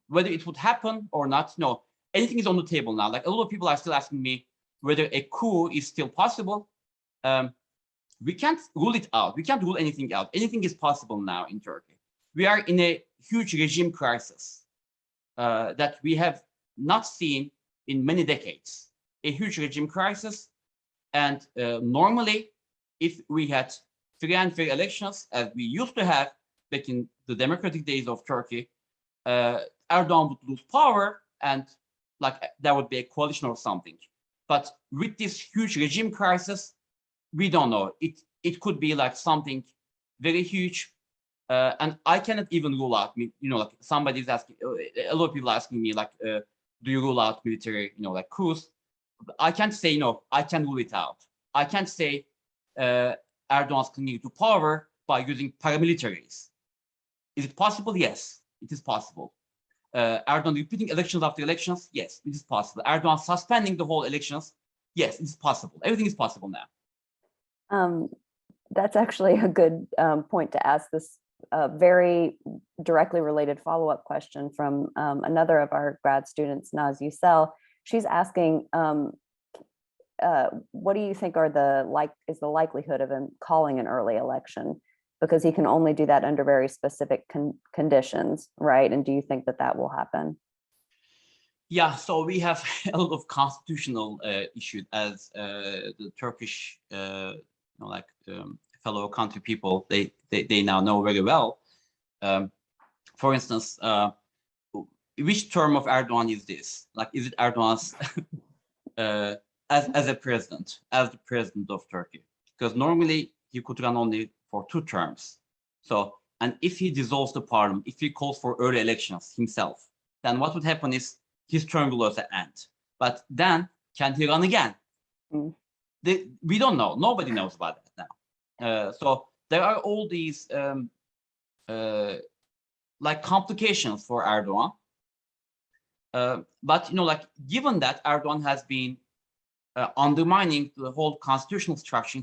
whether it would happen or not. No, anything is on the table now. Like, a lot of people are still asking me whether a coup is still possible. We can't rule it out. We can't rule anything out. Anything is possible now in Turkey. We are in a huge regime crisis that we have not seen in many decades. A huge regime crisis. And normally, if we had free and fair elections, as we used to have back in the democratic days of Turkey, Erdoğan would lose power, and like there would be a coalition or something. But with this huge regime crisis, we don't know. It could be like something very huge, and I cannot even rule out. Like, somebody's asking, a lot of people asking me, like, do you rule out military, like, coups? I can't say no. I can rule it out. I can't say Erdoğan's clinging to power by using paramilitaries. Is it possible? Yes, it is possible. Erdoğan repeating elections after elections? Yes, it is possible. Erdoğan suspending the whole elections? Yes, it is possible. Everything is possible now. That's actually a good point to ask this very directly related follow-up question from another of our grad students, Naz Yücel. She's asking, what do you think are is the likelihood of him calling an early election? Because he can only do that under very specific conditions, right? And do you think that that will happen? Yeah, so we have a lot of constitutional issues, as the Turkish, fellow country people, they now know very well. For instance, which term of Erdoğan is this? Like, is it Erdoğan's as a president, as the president of Turkey? Because normally he could run only for 2 terms. So, and if he dissolves the parliament, if he calls for early elections himself, then what would happen is his term will also end. But then, can he run again? We don't know. Nobody knows about that now. So there are all these like complications for Erdoğan. But like, given that Erdoğan has been undermining the whole constitutional structure,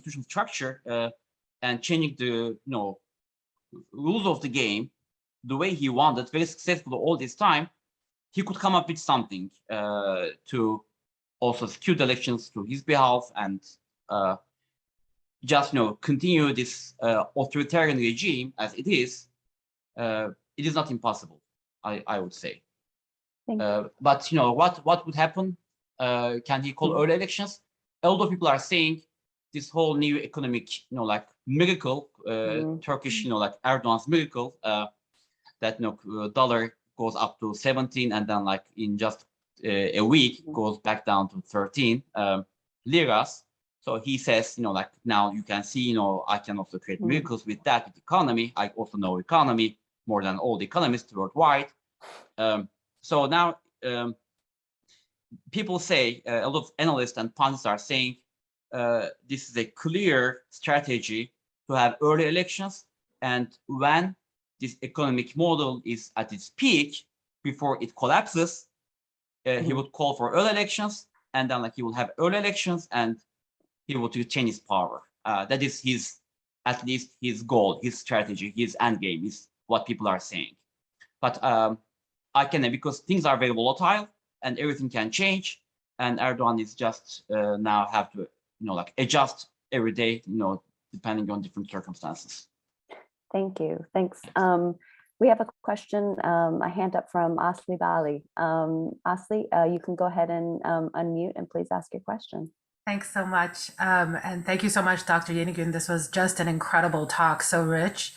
and changing the rules of the game the way he wanted, very successfully all this time, he could come up with something to also secure the elections to his behalf, and just continue this authoritarian regime as it is. It is not impossible, I would say. But what would happen? can he call early elections? A lot of people are saying this whole new economic, like miracle, Turkish, like Erdoğan's miracle, that dollar goes up to 17 and then like in just a week goes back down to 13 liras. So he says, like now you can see, I can also create miracles with that, with economy. I also know economy more than all the economists worldwide. So now people say, a lot of analysts and pundits are saying, this is a clear strategy to have early elections. And when this economic model is at its peak, before it collapses, he would call for early elections, and then like he will have early elections and he will change his power. That is at least his goal, his strategy, his end game is what people are saying. But I can, because things are very volatile and everything can change, and Erdoğan is just now have to, like adjust every day, depending on different circumstances. Thank you. Thanks. We have a question, a hand up from Asli Bali. Asli, you can go ahead and unmute and please ask your question. Thanks so much. And thank you so much, Dr. Yenigün. This was just an incredible talk, so rich.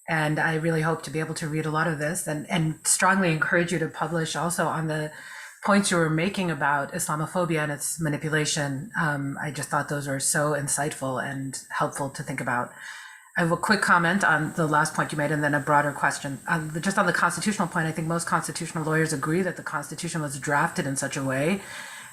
And I really hope to be able to read a lot of this and strongly encourage you to publish also on the points you were making about Islamophobia and its manipulation. I just thought those are so insightful and helpful to think about. I have a quick comment on the last point you made and then a broader question. Just on the constitutional point, I think most constitutional lawyers agree that the Constitution was drafted in such a way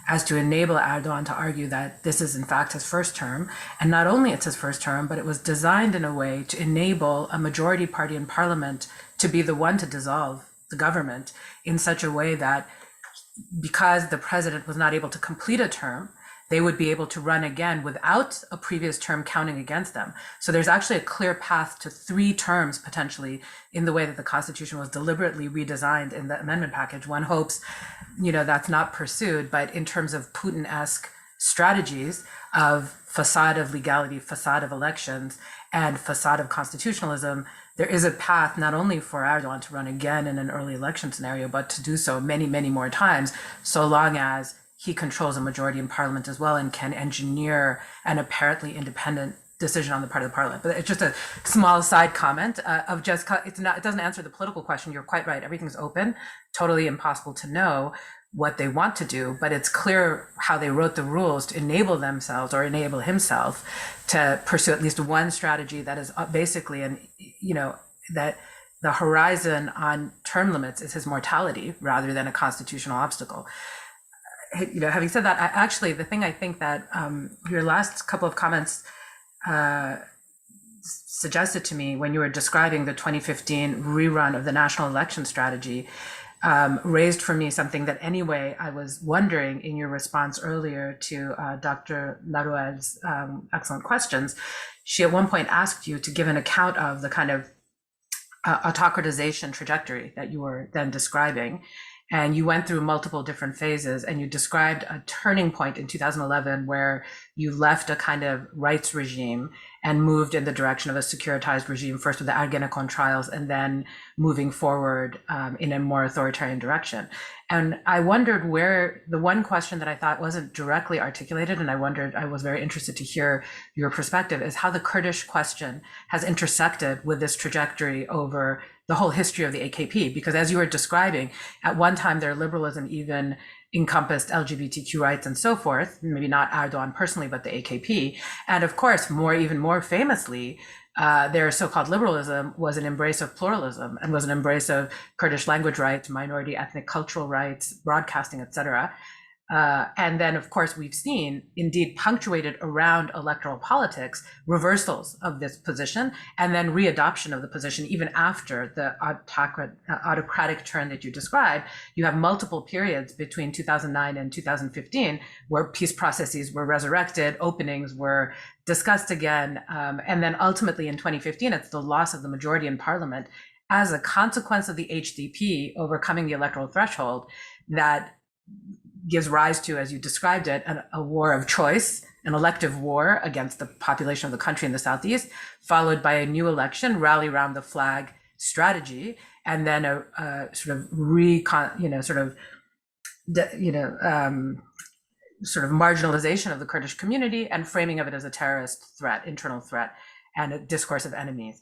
as to enable Erdoğan to argue that this is in fact his first term. And not only it's his first term, but it was designed in a way to enable a majority party in parliament to be the one to dissolve the government in such a way that because the president was not able to complete a term, they would be able to run again without a previous term counting against them. So there's actually a clear path to 3 terms potentially in the way that the Constitution was deliberately redesigned in the amendment package. One hopes, that's not pursued, but in terms of Putin-esque strategies of facade of legality, facade of elections, and facade of constitutionalism, there is a path not only for Erdoğan to run again in an early election scenario, but to do so many, many more times, so long as he controls a majority in parliament as well and can engineer an apparently independent decision on the part of the parliament. But it's just a small side comment of just, it doesn't answer the political question. You're quite right. Everything's open, totally impossible to know what they want to do, but it's clear how they wrote the rules to enable themselves or enable himself to pursue at least one strategy that is basically that the horizon on term limits is his mortality rather than a constitutional obstacle. Having said that, the thing I think that your last couple of comments suggested to me when you were describing the 2015 rerun of the national election strategy raised for me something that anyway I was wondering in your response earlier to Dr. Laruelle's excellent questions. She at one point asked you to give an account of the kind of autocratization trajectory that you were then describing. And you went through multiple different phases and you described a turning point in 2011 where you left a kind of rights regime and moved in the direction of a securitized regime, first with the Ergenekon trials and then moving forward in a more authoritarian direction. And I wondered where the one question that I thought wasn't directly articulated, and I was very interested to hear your perspective, is how the Kurdish question has intersected with this trajectory over the whole history of the AKP, because as you were describing, at one time their liberalism even encompassed LGBTQ rights and so forth, maybe not Erdoğan personally, but the AKP. And of course, even more famously, their so-called liberalism was an embrace of pluralism and was an embrace of Kurdish language rights, minority ethnic cultural rights, broadcasting, etc. And then, of course, we've seen, indeed punctuated around electoral politics, reversals of this position, and then readoption of the position even after the autocratic turn that you described. You have multiple periods between 2009 and 2015 where peace processes were resurrected, openings were discussed again, and then ultimately in 2015, it's the loss of the majority in parliament as a consequence of the HDP overcoming the electoral threshold that gives rise to, as you described it, a war of choice, an elective war against the population of the country in the southeast, followed by a new election, rally around the flag strategy, and then a sort of sort of marginalization of the Kurdish community and framing of it as a terrorist threat, internal threat, and a discourse of enemies.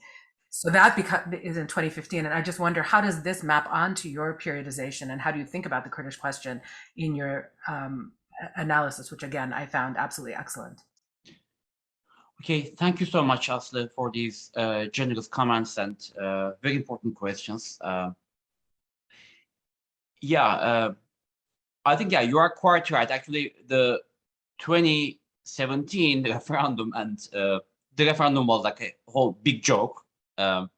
So that is in 2015. And I just wonder, how does this map onto your periodization, and how do you think about the Kurdish question in your analysis, which again, I found absolutely excellent. Okay, thank you so much, Aslı, for these generous comments and very important questions. I think, you are quite right. Actually, the 2017 referendum and the referendum was like a whole big joke. And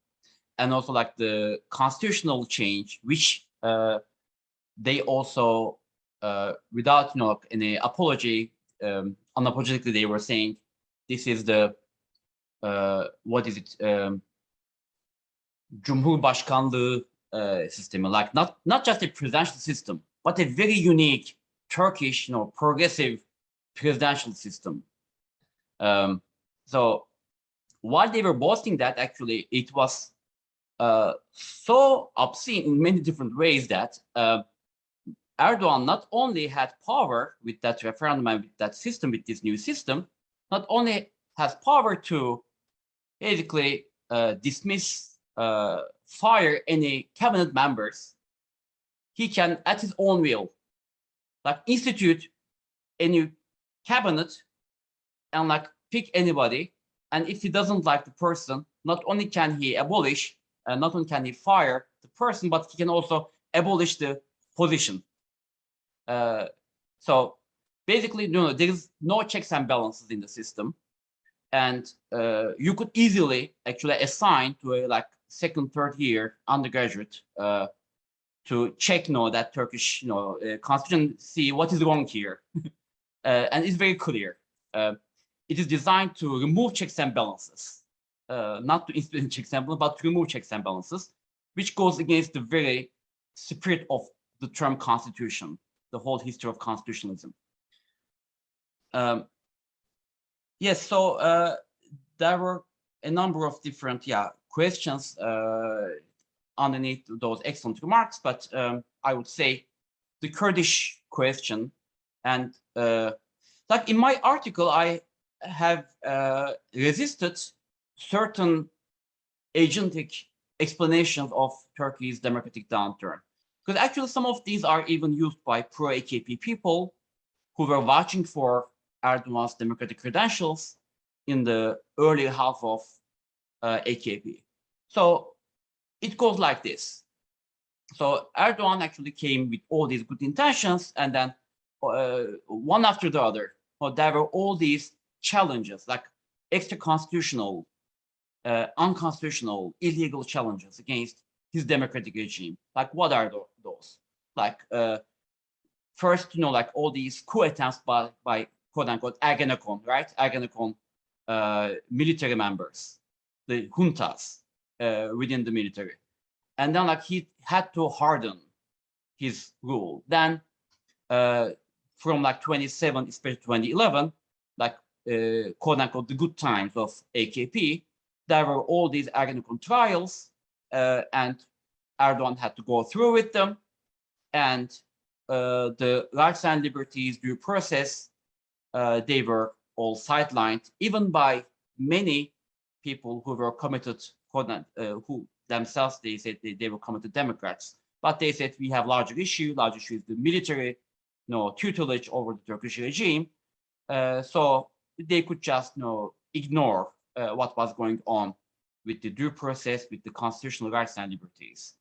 also like the constitutional change, which they also, without any apology, unapologetically, they were saying, this is the, what is it, Cumhurbaşkanlığı system, like not just a presidential system, but a very unique Turkish, progressive presidential system. So while they were boasting that, actually, it was so obscene in many different ways that Erdoğan not only had power with that referendum and with that system, with this new system, not only has power to basically dismiss, fire any cabinet members, he can, at his own will, like institute a new cabinet and like pick anybody. And if he doesn't like the person, not only can he abolish, not only can he fire the person, but he can also abolish the position. So basically, there is no checks and balances in the system. And you could easily actually assign to a like second, third year undergraduate to check that Turkish constitution, see what is wrong here. And it's very clear. It is designed to remove checks and balances, not to institute checks and balances, but to remove checks and balances, which goes against the very spirit of the term constitution, the whole history of constitutionalism. Yes, so there were a number of different questions underneath those excellent remarks, but I would say the Kurdish question, and like in my article, I have resisted certain agentic explanations of Turkey's democratic downturn, because actually some of these are even used by pro-AKP people who were vouching for Erdoğan's democratic credentials in the early half of AKP. So it goes like this. So Erdoğan actually came with all these good intentions, and then one after the other, there were all these challenges, like extra-constitutional, unconstitutional, illegal challenges against his democratic regime. Like, what are those? Like, first, like all these coup attempts by quote-unquote Ergenekon, right? Ergenekon military members, the juntas within the military. And then like he had to harden his rule. Then from like 27, especially 2011, like quote-unquote the good times of AKP, there were all these Ergenekon trials, and Erdoğan had to go through with them. And the rights and liberties due process, they were all sidelined, even by many people who were committed, who themselves, they said they were committed Democrats. But they said we have larger issue is the military tutelage over the Turkish regime. So they could just ignore what was going on with the due process, with the constitutional rights and liberties.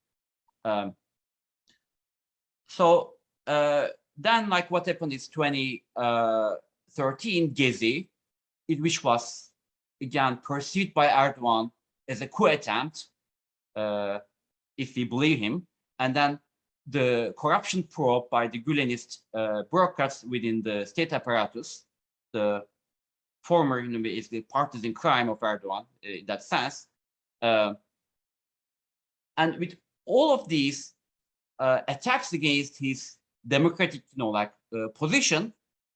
So then like what happened is 2013 Gezi, which was again perceived by Erdoğan as a coup attempt, if we believe him. And then the corruption probe by the Gülenist bureaucrats within the state apparatus, the former is the partisan crime of Erdoğan in that sense. And with all of these attacks against his democratic position,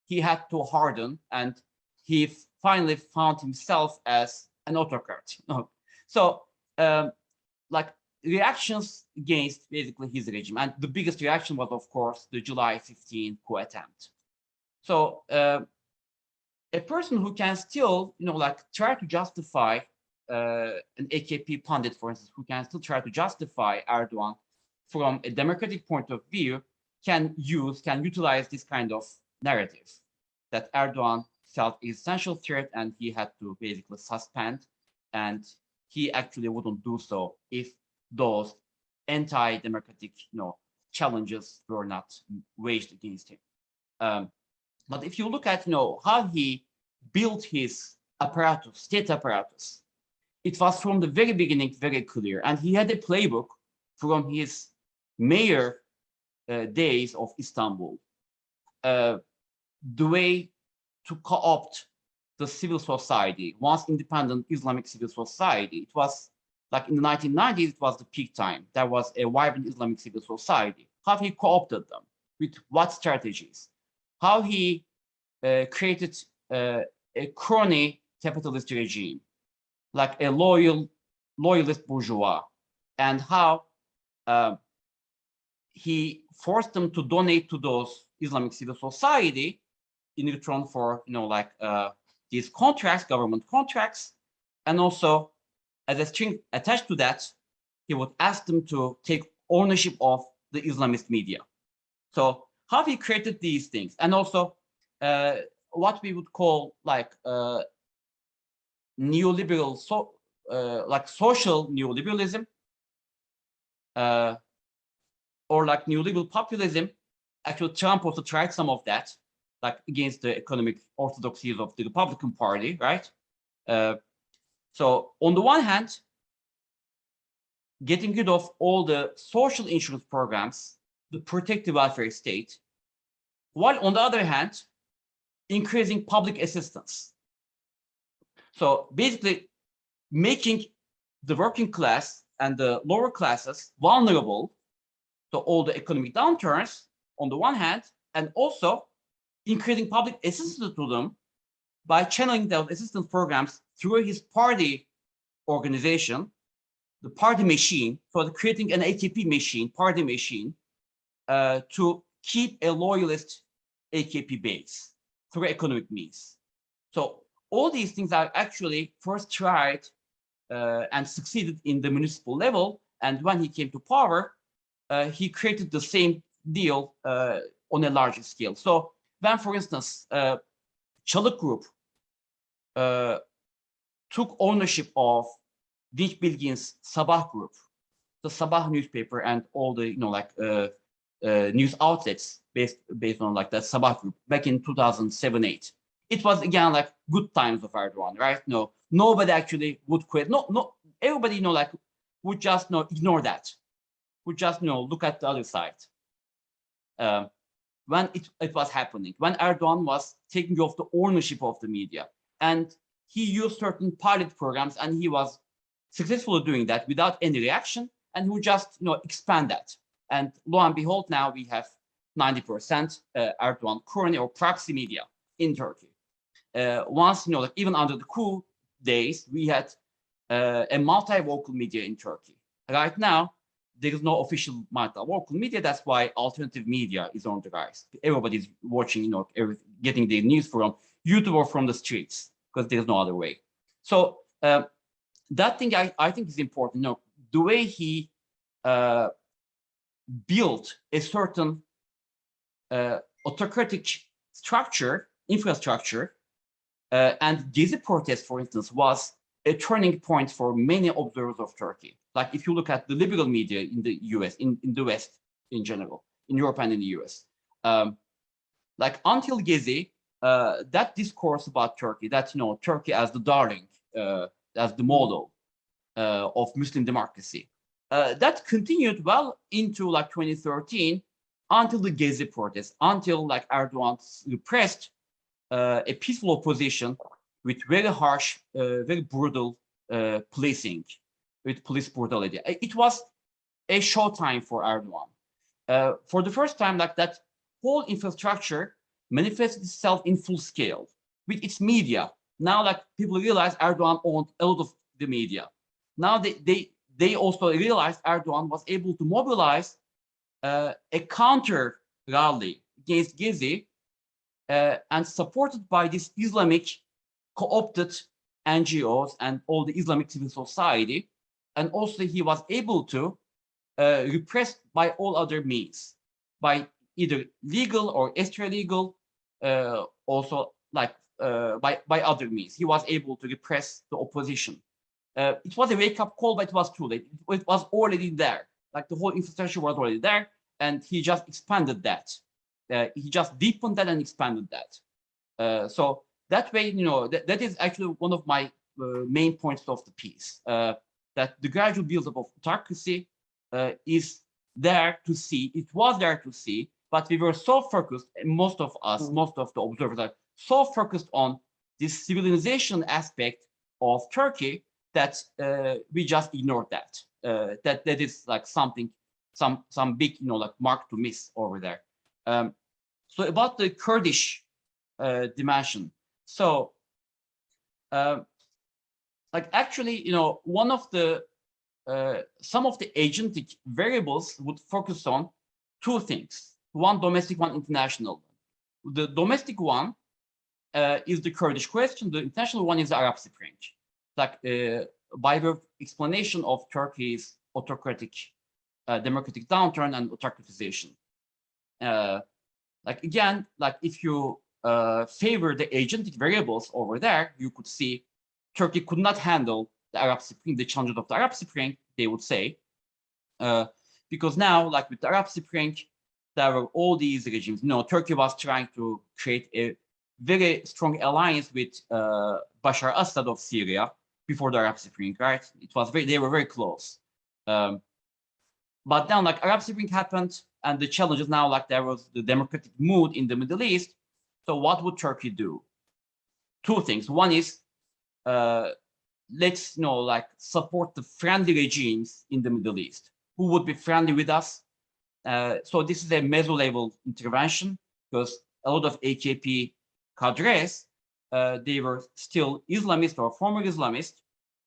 he had to harden, and he finally found himself as an autocrat. So like reactions against basically his regime, and the biggest reaction was of course the July 15 coup attempt. So a person who can still, like try to justify an AKP pundit, for instance, who can still try to justify Erdoğan from a democratic point of view, can utilize this kind of narrative that Erdoğan felt essential threat and he had to basically suspend, and he actually wouldn't do so if those anti-democratic, challenges were not waged against him. But if you look at, how he built his apparatus, state apparatus, it was from the very beginning very clear, and he had a playbook from his mayor days of Istanbul, the way to co-opt the civil society, once independent Islamic civil society. It was like in the 1990s, it was the peak time. There was a vibrant Islamic civil society. How he co-opted them, with what strategies, how he created a crony capitalist regime, like a loyalist bourgeois, and how he forced them to donate to those Islamic civil society in return for, these contracts, government contracts, and also as a string attached to that, he would ask them to take ownership of the Islamist media. So how he created these things, and also what we would call like neoliberal, like social neoliberalism, or like neoliberal populism. Actually, Trump also tried some of that, like against the economic orthodoxies of the Republican Party, right? So on the one hand, getting rid of all the social insurance programs, the protective welfare state, while on the other hand, increasing public assistance. So basically making the working class and the lower classes vulnerable to all the economic downturns on the one hand, and also increasing public assistance to them by channeling those assistance programs through his party organization, the party machine, so creating an AKP machine, party machine, to keep a loyalist AKP base through economic means. So all these things are actually first tried and succeeded in the municipal level. And when he came to power, he created the same deal on a larger scale. So when, for instance, Çalık Group took ownership of Dinç Bilgin's Sabah Group, the Sabah newspaper, and all the news outlets based on like that Sabah Group back in 2007-8. It was again like good times of Erdoğan, right? No, nobody actually would quit. No, everybody would just ignore that. Would just look at the other side. When it was happening, when Erdoğan was taking off the ownership of the media, and he used certain pilot programs, and he was successfully doing that without any reaction, and he would just expand that. And lo and behold, now we have 90% Erdoğan crony or proxy media in Turkey. Once even under the coup days, we had a multi-vocal media in Turkey. Right now, there is no official multi-vocal media. That's why alternative media is on the rise. Everybody's watching, getting their news from YouTube or from the streets, because there's no other way. So that thing I think is important. The way he built a certain autocratic structure, infrastructure, and Gezi protest, for instance, was a turning point for many observers of Turkey. Like if you look at the liberal media in the US, in the West in general, in Europe and in the US, like until Gezi, that discourse about Turkey, that Turkey as the darling, as the model of Muslim democracy, that continued well into like 2013 until the Gezi protest, until like Erdoğan repressed a peaceful opposition with very harsh, very brutal policing, with police brutality. It was a showtime for Erdoğan. For the first time, like that whole infrastructure manifested itself in full scale with its media. Now, like people realize Erdoğan owned a lot of the media. Now they also realized Erdoğan was able to mobilize a counter rally against Gezi and supported by this Islamic co-opted NGOs and all the Islamic civil society. And also he was able to repress by all other means, by either legal or extra-legal, also like by other means. He was able to repress the opposition. It was a wake-up call, but it was too late. It was already there. Like the whole infrastructure was already there, and he just expanded that. He just deepened that and expanded that. So that way, you know, that is actually one of my main points of the piece. That the gradual build-up of autocracy is there to see. It was there to see, but we were so focused, most of us, most of the observers are so focused on this civilization aspect of Turkey that we just ignored that. That is like something, some big, you know, like mark to miss over there. So about the Kurdish dimension. So like actually, you know, one of the some of the agentic variables would focus on two things: one domestic, one international. The domestic one is the Kurdish question. The international one is the Arab Spring. Like by the explanation of Turkey's autocratic, democratic downturn and autocratization. Like again, like if you favor the agentic variables over there, you could see Turkey could not handle the Arab Spring, the challenges of the Arab Spring, they would say, because now, like with the Arab Spring, there were all these regimes. You know, Turkey was trying to create a very strong alliance with Bashar Assad of Syria before the Arab Spring, right? It was they were very close. But then, like Arab Spring happened, and the challenges now, like there was the democratic mood in the Middle East. So what would Turkey do? Two things. One is let's, you know, like support the friendly regimes in the Middle East who would be friendly with us. So this is a meso-level intervention, because a lot of AKP cadres, they were still Islamist or former Islamist,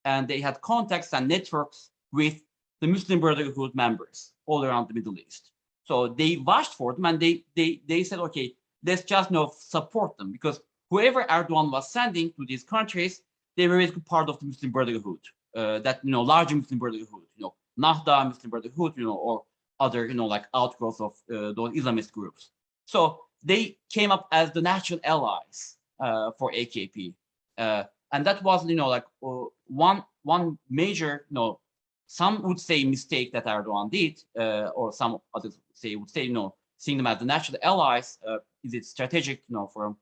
and they had contacts and networks with the Muslim Brotherhood members all around the Middle East. So they vouched for them, and they said, okay, let's just, you know, support them, because whoever Erdoğan was sending to these countries, they were basically part of the Muslim Brotherhood, that, you know, larger Muslim Brotherhood, you know, Nahda Muslim Brotherhood, you know, or other, you know, like outgrowths of those Islamist groups. So they came up as the natural allies for AKP, and that was, you know, like one major, you know, some would say mistake that Erdoğan did, or some others would say, you know, seeing them as the natural allies, is it strategic, you know, from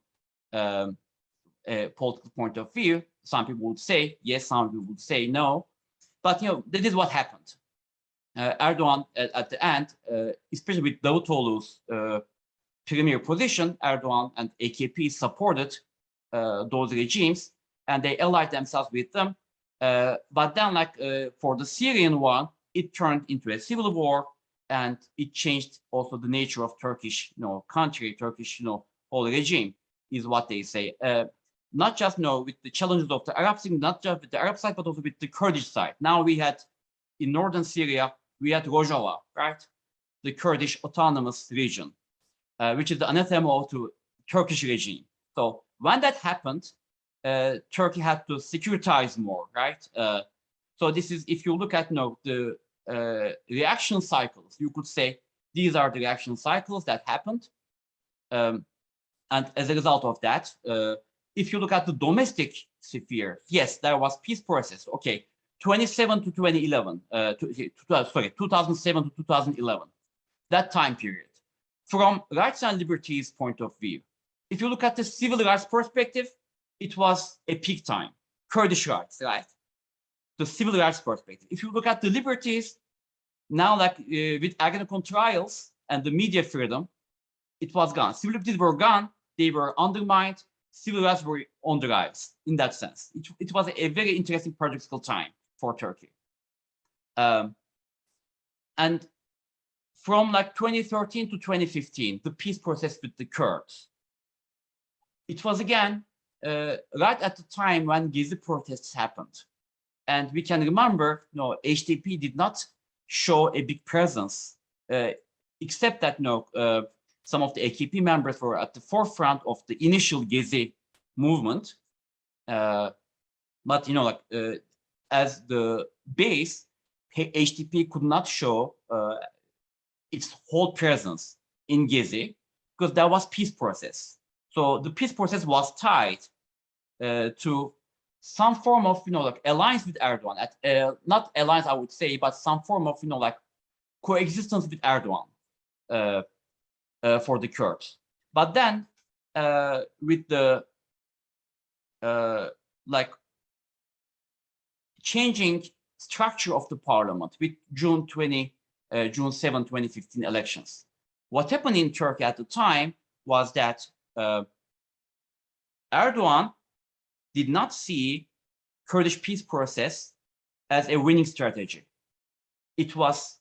a political point of view? Some people would say yes, some people would say no, but, you know, that is what happened. Erdoğan at the end, especially with Davutoğlu's premier position, Erdoğan and AKP supported those regimes, and they allied themselves with them. But then, like for the Syrian one, it turned into a civil war, and it changed also the nature of Turkish, you know, country, Turkish, you know, whole regime, is what they say. Not just, you know, with the challenges of the Arab side, not just with the Arab side, but also with the Kurdish side. Now we had in northern Syria, we had Rojava, right? The Kurdish autonomous region, which is the anathema to Turkish regime. So when that happened, Turkey had to securitize more, right? So this is, if you look at, you know, the reaction cycles, you could say these are the reaction cycles that happened. And as a result of that, if you look at the domestic sphere, yes, there was peace process. Okay, 2007 to 2011, 2007 to 2011, that time period. From rights and liberties point of view, if you look at the civil rights perspective, it was a peak time, Kurdish rights, right? The civil rights perspective. If you look at the liberties, now, like with Ergenekon trials and the media freedom, it was gone. Civil liberties were gone, they were undermined, civil rights were on the rise in that sense. It was a very interesting paradoxical time for Turkey. And from like 2013 to 2015, the peace process with the Kurds, it was again right at the time when Gezi protests happened. And we can remember, you know, HDP did not show a big presence, except that, you know, some of the AKP members were at the forefront of the initial Gezi movement. But as the base, HDP could not show its whole presence in Gezi because there was peace process. So the peace process was tied to some form of alliance with Erdoğan. Not alliance, I would say, but some form of coexistence with Erdoğan for the Kurds. But then with the changing structure of the parliament with June 7, 2015 elections. What happened in Turkey at the time was that Erdoğan did not see Kurdish peace process as a winning strategy. It was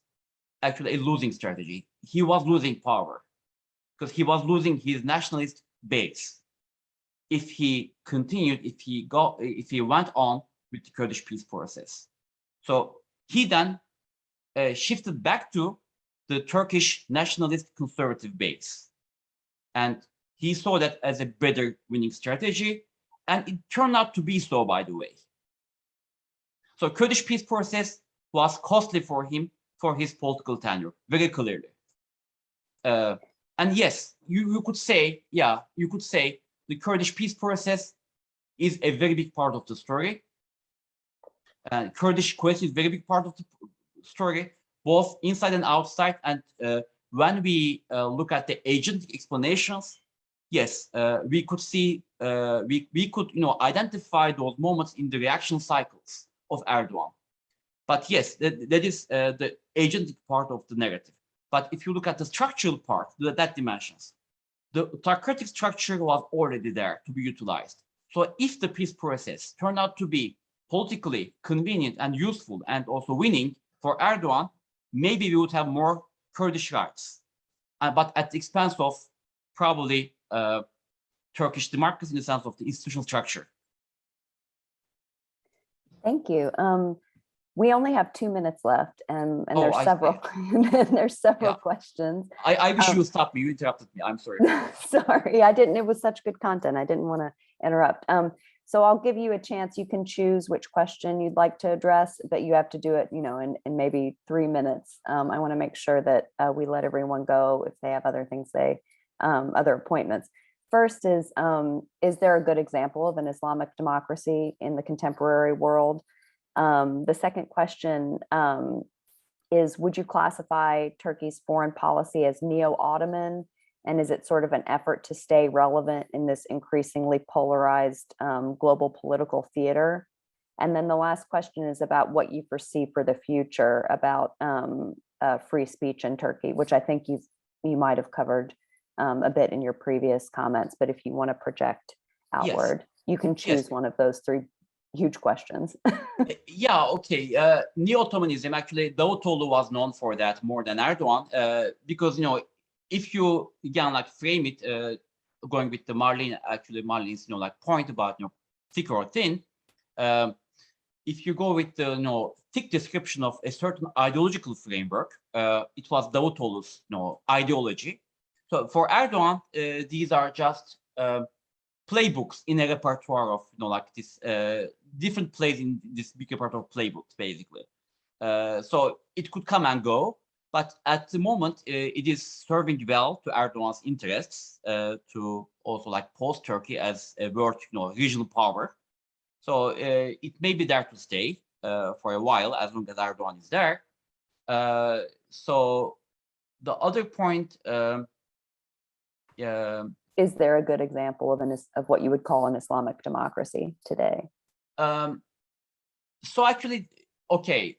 actually a losing strategy. He was losing power because he was losing his nationalist base. If he continued, if he went on with the Kurdish peace process. So he then shifted back to the Turkish nationalist conservative base. And he saw that as a better winning strategy. And it turned out to be so, by the way. So Kurdish peace process was costly for him for his political tenure, very clearly. And yes, you could say, the Kurdish peace process is a very big part of the story. And Kurdish question is a very big part of the story, both inside and outside. And when we look at the agentic explanations, yes, we could see, we could identify those moments in the reaction cycles of Erdoğan. But yes, that is the agentic part of the narrative. But if you look at the structural part, that dimensions, the autocratic structure was already there to be utilized. So if the peace process turned out to be politically convenient and useful and also winning for Erdoğan, maybe we would have more Kurdish rights, but at the expense of probably Turkish democracy in the sense of the institutional structure. Thank you. We only have 2 minutes left, and there's several. There's several questions. I wish you would stop me. You interrupted me. I'm sorry. Sorry, I didn't. It was such good content. I didn't want to interrupt. So I'll give you a chance. You can choose which question you'd like to address, but you have to do it, in maybe 3 minutes. I want to make sure that we let everyone go if they have other things other appointments. First is there a good example of an Islamic democracy in the contemporary world? The second question is, would you classify Turkey's foreign policy as neo-Ottoman? And is it sort of an effort to stay relevant in this increasingly polarized global political theater? And then the last question is about what you foresee for the future about free speech in Turkey, which I think you might have covered a bit in your previous comments. But if you want to project outward, you can choose one of those three huge questions. Yeah, okay. Neo-Ottomanism, actually, Davutoğlu was known for that more than Erdoğan, because, if you again frame it, going with the Marlene's point about thick or thin, if you go with the thick description of a certain ideological framework, it was Davutoğlu's ideology. So for Erdoğan, these are just playbooks in a repertoire of this different plays in this big repertoire of playbooks, basically. So it could come and go. But at the moment, it is serving well to Erdoğan's interests to also post Turkey as a world, regional power. So it may be there to stay for a while as long as Erdoğan is there. So the other point, is there a good example of what you would call an Islamic democracy today? So actually. Okay,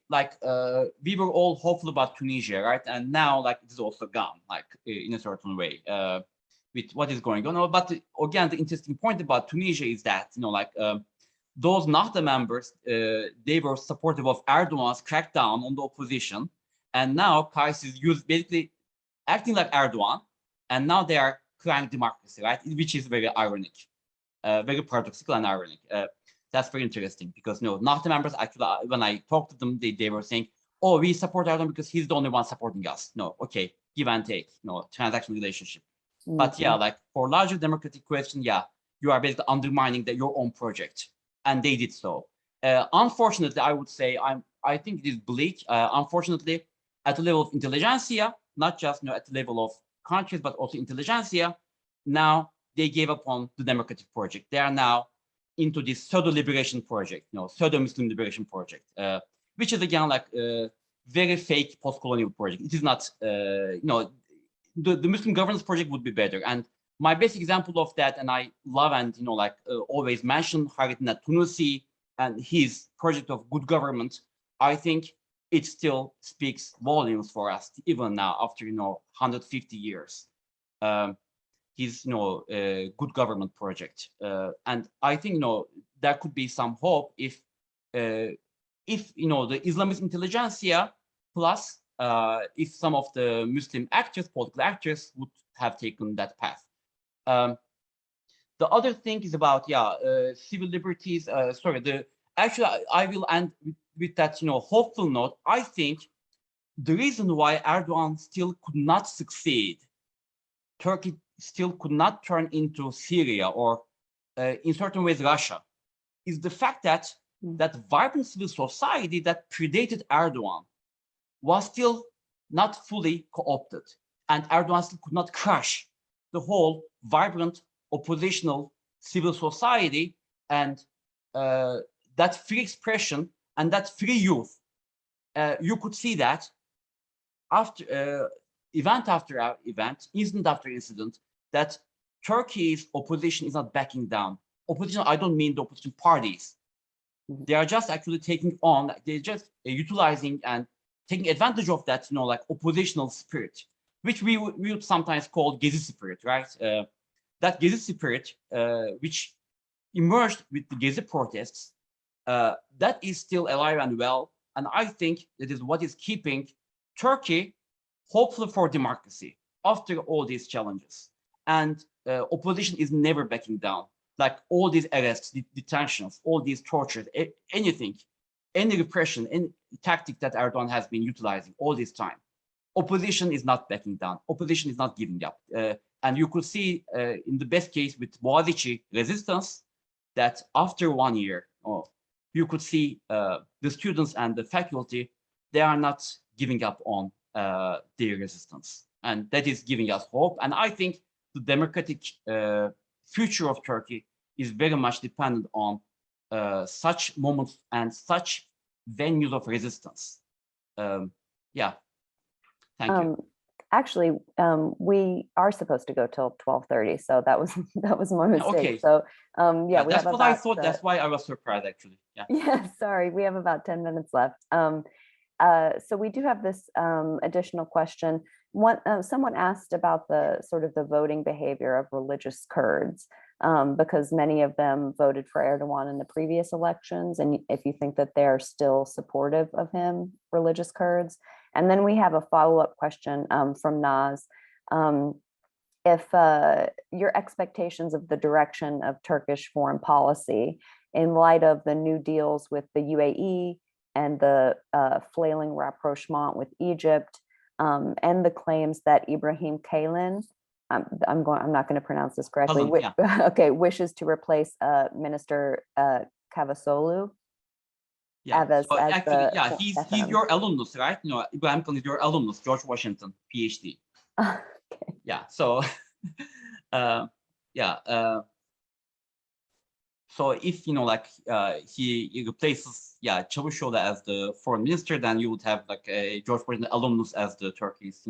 we were all hopeful about Tunisia, right? And now, it is also gone, in a certain way, with what is going on. But again, the interesting point about Tunisia is that, those Nahda members, they were supportive of Erdoğan's crackdown on the opposition, and now Kais is basically acting like Erdoğan, and now they are crying democracy, right? Which is very ironic, very paradoxical and ironic. That's very interesting because Nahda members actually, when I talked to them, they were saying, "Oh, we support Erdoğan because he's the only one supporting us." No, okay, give and take, transaction relationship. But yeah, like for larger democratic question, yeah, you are basically undermining your own project, and they did so. Unfortunately, I would say I think it is bleak. Unfortunately, at the level of intelligentsia, not just at the level of countries, but also intelligentsia, now they gave up on the democratic project. They are now into this pseudo liberation project, pseudo Muslim liberation project, which is again like a very fake post-colonial project. It is not, the Muslim governance project would be better. And my best example of that, and I love and always mention Haridina Tunusi and his project of good government. I think it still speaks volumes for us even now after 150 years. His good government project, and I think there could be some hope if the Islamist intelligentsia plus if some of the Muslim actors, political actors, would have taken that path. The other thing is about civil liberties. Actually I will end with that hopeful note. I think the reason why Erdoğan still could not succeed, Turkey still could not turn into Syria or in certain ways Russia, is the fact that that vibrant civil society that predated Erdoğan was still not fully co-opted, and Erdoğan still could not crush the whole vibrant oppositional civil society and that free expression and that free youth. You could see that after event after event, incident after incident, that Turkey's opposition is not backing down. Opposition, I don't mean the opposition parties. They are just actually taking on, they're just utilizing and taking advantage of that, like oppositional spirit, which we would sometimes call Gezi spirit, right? That Gezi spirit, which emerged with the Gezi protests, that is still alive and well. And I think that is what is keeping Turkey hopeful for democracy after all these challenges. And opposition is never backing down. Like all these arrests, detentions, all these tortures, anything, any repression, any tactic that Erdoğan has been utilizing all this time. Opposition is not backing down. Opposition is not giving up. And you could see in the best case with Boğaziçi resistance that after 1 year, you could see the students and the faculty, they are not giving up on their resistance. And that is giving us hope. And I think the democratic future of Turkey is very much dependent on such moments and such venues of resistance. Yeah, thank you. Actually, we are supposed to go till 12:30, so that was my mistake. Okay. So yeah, that's what I thought. That's why I was surprised, actually. Yeah. Yeah. Sorry, we have about 10 minutes left. So we do have this additional question. Someone asked about the sort of the voting behavior of religious Kurds, because many of them voted for Erdoğan in the previous elections, and if you think that they're still supportive of him, religious Kurds. And then we have a follow-up question from Naz. If your expectations of the direction of Turkish foreign policy in light of the new deals with the UAE and the flailing rapprochement with Egypt, and the claims that Ibrahim Kalin, I'm not going to pronounce this correctly. Okay, wishes to replace Minister Cavusoglu. Yeah, so actually, he's your alumnus, right? Ibrahim Kalin is your alumnus, George Washington, PhD. Okay. Yeah. So, so if he replaces Çavuşoğlu as the foreign minister, then you would have like a George Washington alumnus as the Turkey's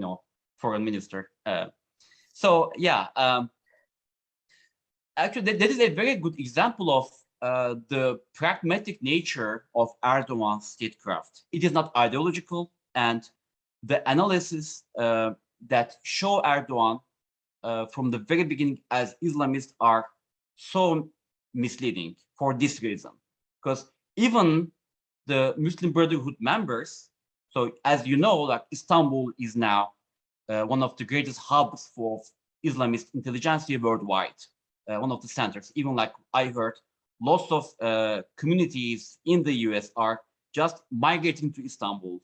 foreign minister. So yeah, actually that is a very good example of the pragmatic nature of Erdoğan's statecraft. It is not ideological, and the analysis that show Erdoğan from the very beginning as Islamist are so misleading for this reason, because even the Muslim Brotherhood members, so as you know, like Istanbul is now one of the greatest hubs for Islamist intelligentsia worldwide, one of the centers. Even like I heard, lots of communities in the US are just migrating to Istanbul.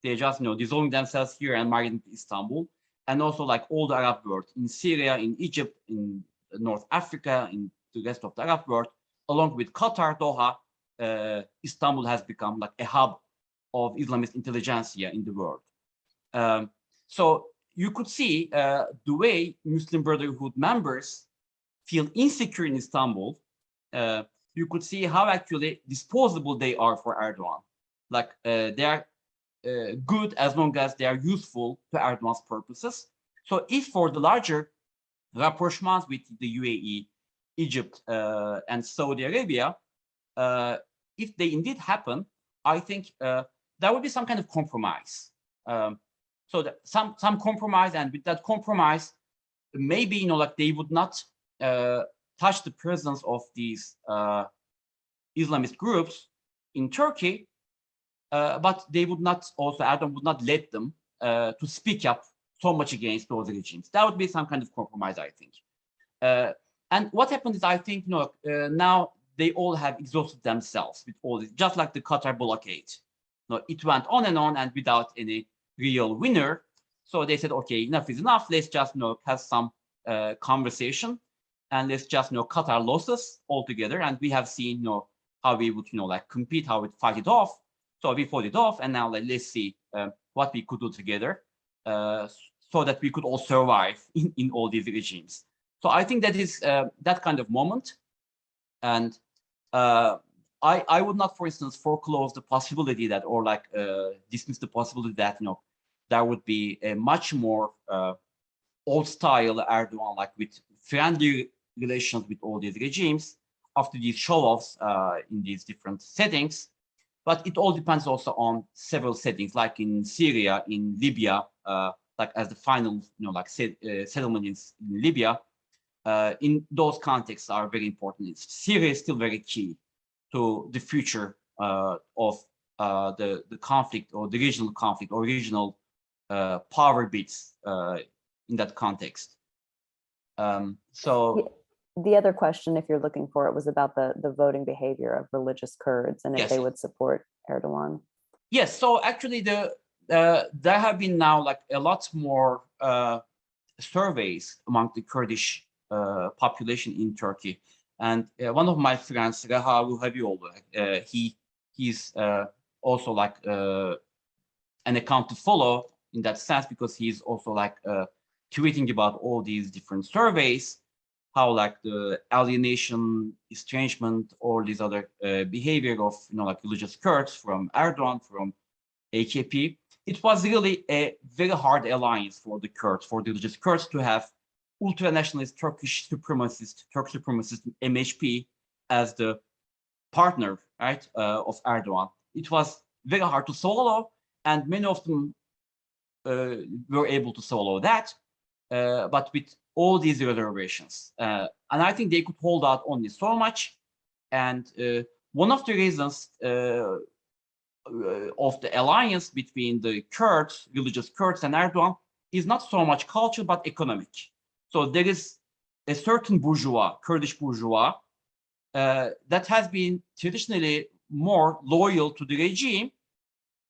They're just dissolving themselves here and migrating to Istanbul. and also like all the Arab world, in Syria, in Egypt, in North Africa, in the rest of the Arab world, along with Qatar, Doha, Istanbul has become like a hub of Islamist intelligentsia in the world. So you could see the way Muslim Brotherhood members feel insecure in Istanbul. You could see how actually disposable they are for Erdoğan. Like they are good as long as they are useful to Erdoğan's purposes. So if for the larger rapprochements with the UAE, Egypt, and Saudi Arabia, if they indeed happen, I think there would be some kind of compromise. So that some compromise, and with that compromise, maybe like they would not touch the presence of these Islamist groups in Turkey, but they would not also, Erdoğan would not let them to speak up so much against those regimes. That would be some kind of compromise, I think. And what happened is, I think, now they all have exhausted themselves with all this, just like the Qatar blockade. It went on and without any real winner. So they said, okay, enough is enough. Let's just have some conversation, and let's just cut our losses altogether. And we have seen how we would like compete, how we fight it off. So we fought it off, and now let's see what we could do together so that we could all survive in all these regimes. So I think that is that kind of moment. And I would not, for instance, foreclose the possibility that, or like dismiss the possibility that there would be a much more old-style Erdoğan, like with friendly relations with all these regimes after these show-offs in these different settings. But it all depends also on several settings, like in Syria, in Libya, like as the final, settlement in Libya. In those contexts are very important. Syria is still very key to the future of the conflict, or the regional conflict, or regional power bids in that context. So the other question, if you're looking for it, was about the voting behavior of religious Kurds, and if they would support Erdoğan. Yes, so actually there have been now like a lot more surveys among the Kurdish population in Turkey. And one of my friends, Reha Ruhabioğlu, he's also like an account to follow in that sense, because he's also like tweeting about all these different surveys, how like the alienation, estrangement, all these other behavior of like religious Kurds from Erdoğan, from AKP. It was really a very hard alliance for the Kurds, for the religious Kurds, to have ultra-nationalist Turkish supremacist MHP as the partner, right, of Erdoğan. It was very hard to swallow, and many of them were able to swallow that, but with all these reservations. And I think they could hold out only so much. And one of the reasons of the alliance between the Kurds, religious Kurds, and Erdoğan is not so much cultural, but economic. So there is a certain bourgeois, Kurdish bourgeois, that has been traditionally more loyal to the regime,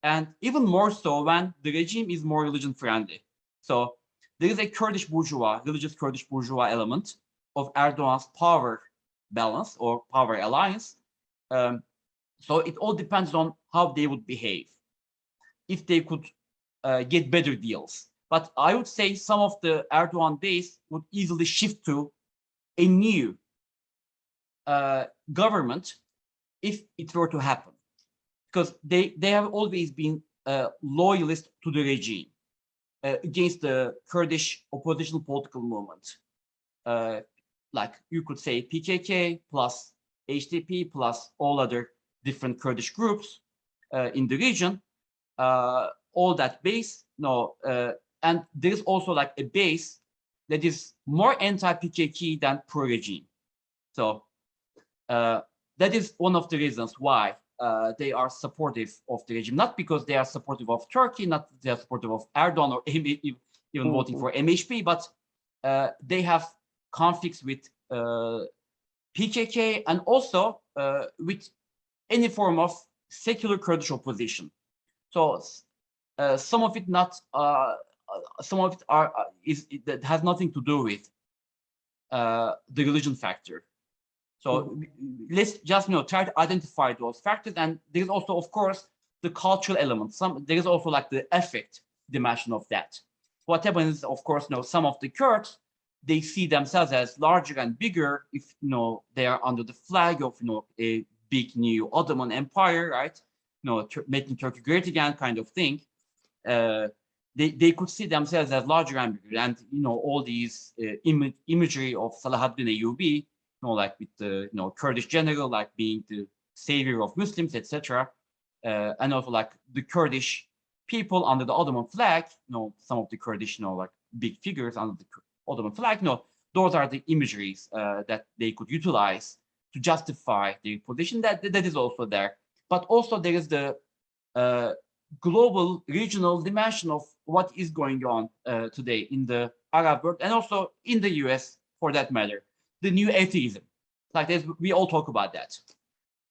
and even more so when the regime is more religion friendly. So there is a Kurdish bourgeois, religious Kurdish bourgeois element of Erdoğan's power balance or power alliance. So it all depends on how they would behave, if they could get better deals. But I would say some of the Erdoğan base would easily shift to a new government if it were to happen, because they have always been loyalist to the regime against the Kurdish oppositional political movement. Like you could say PKK plus HDP plus all other different Kurdish groups in the region, all that base, and there's also like a base that is more anti-PKK than pro-regime. So that is one of the reasons why they are supportive of the regime, not because they are supportive of Turkey, not that they are supportive of Erdoğan or even voting for MHP, but they have conflicts with PKK and also with any form of secular Kurdish opposition. So some of it not some of it are that has nothing to do with the religion factor. So let's just try to identify those factors. And there's also, of course, the cultural element. There is also like the affect dimension of that. What happens, of course, some of the Kurds, they see themselves as larger and bigger if they are under the flag of a big new Ottoman Empire, right? Making Turkey great again, kind of thing. They could see themselves as larger and bigger, and all these imagery of Salahaddin Ayyubi, like with the Kurdish general, like being the savior of Muslims, etc., and also like the Kurdish people under the Ottoman flag, some of the Kurdish, like big figures under the Ottoman flag, those are the imageries that they could utilize to justify their position. That is also there, but also there is the global regional dimension of what is going on today in the Arab world and also in the US for that matter. The new atheism, like this, we all talk about that.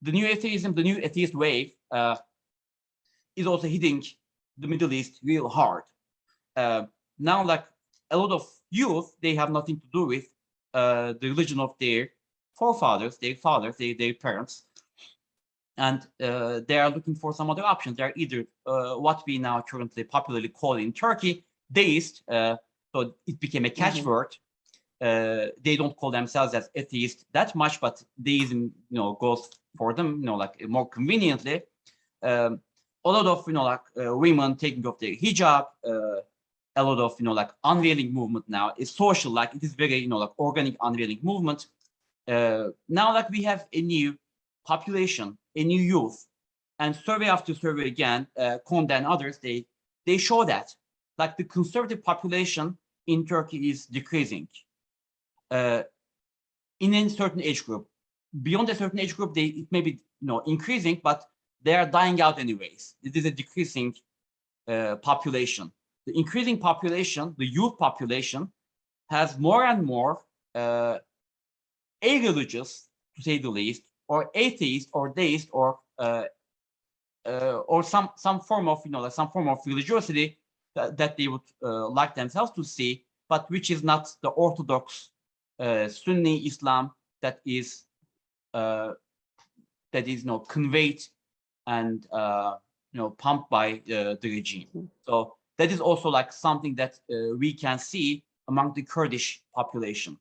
The new atheism, the new atheist wave is also hitting the Middle East real hard. Now, like a lot of youth, they have nothing to do with the religion of their forefathers, their fathers, their parents. And they are looking for some other options. They are either what we now currently popularly call in Turkey, deist. So it became a catchword. They don't call themselves as atheist that much, but deism, goes for them, like more conveniently. A lot of, women taking off their hijab. A lot of, like unveiling movement now is social, like it is very, like organic unveiling movement. Now, like we have a new population, a new youth, and survey after survey again, Conde and others, they show that like the conservative population in Turkey is decreasing in a certain age group. Beyond a certain age group, it may be increasing, but they are dying out anyways. It is a decreasing population. The increasing population, the youth population, has more and more a-religious, to say the least, or atheist, or deist, or some form of like some form of religiosity that they would like themselves to see, but which is not the orthodox Sunni Islam that is conveyed and pumped by the regime. So that is also like something that we can see among the Kurdish population.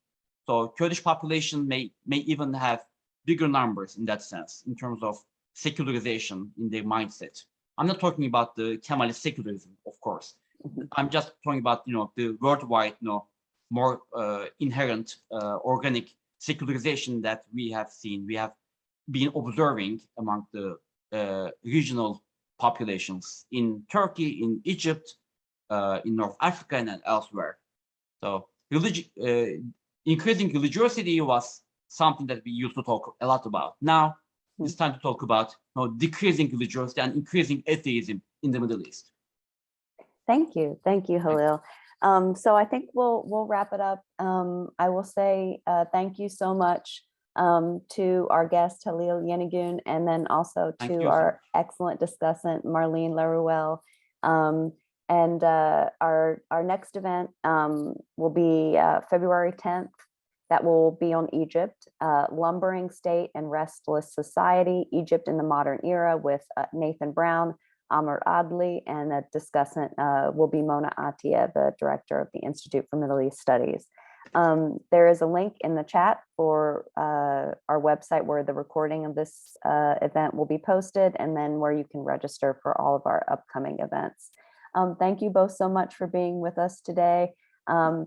So Kurdish population may even have bigger numbers in that sense, in terms of secularization in their mindset. I'm not talking about the Kemalist secularism, of course. I'm just talking about the worldwide, more inherent organic secularization that we have seen, we have been observing among the regional populations in Turkey, in Egypt, in North Africa, and elsewhere. So increasing religiosity was something that we used to talk a lot about. Now it's time to talk about decreasing religiosity and increasing atheism in the Middle East. Thank you, Halil. So I think we'll wrap it up. I will say thank you so much to our guest Halil Yenigun, and then also to our excellent discussant Marlene Laruelle. And our next event will be February 10th. That will be on Egypt, Lumbering State and Restless Society, Egypt in the Modern Era, with Nathan Brown, Amr Adli, and a discussant will be Mona Atia, the director of the Institute for Middle East Studies. There is a link in the chat for our website where the recording of this event will be posted, and then where you can register for all of our upcoming events. Thank you both so much for being with us today.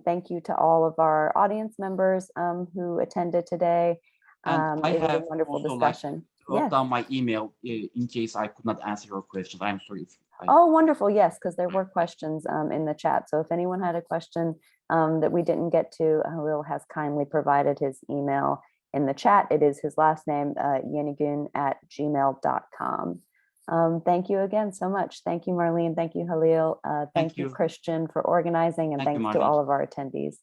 Thank you to all of our audience members who attended today. It was a wonderful discussion. Wrote down my email in case I could not answer your questions. I'm sorry. Oh, wonderful. Yes, because there were questions in the chat. So if anyone had a question that we didn't get to, Halil has kindly provided his email in the chat. It is his last name, yenigün@gmail.com. Thank you again so much. Thank you, Marlene. Thank you, Halil. Thank you, Christian, for organizing, and thanks to all of our attendees.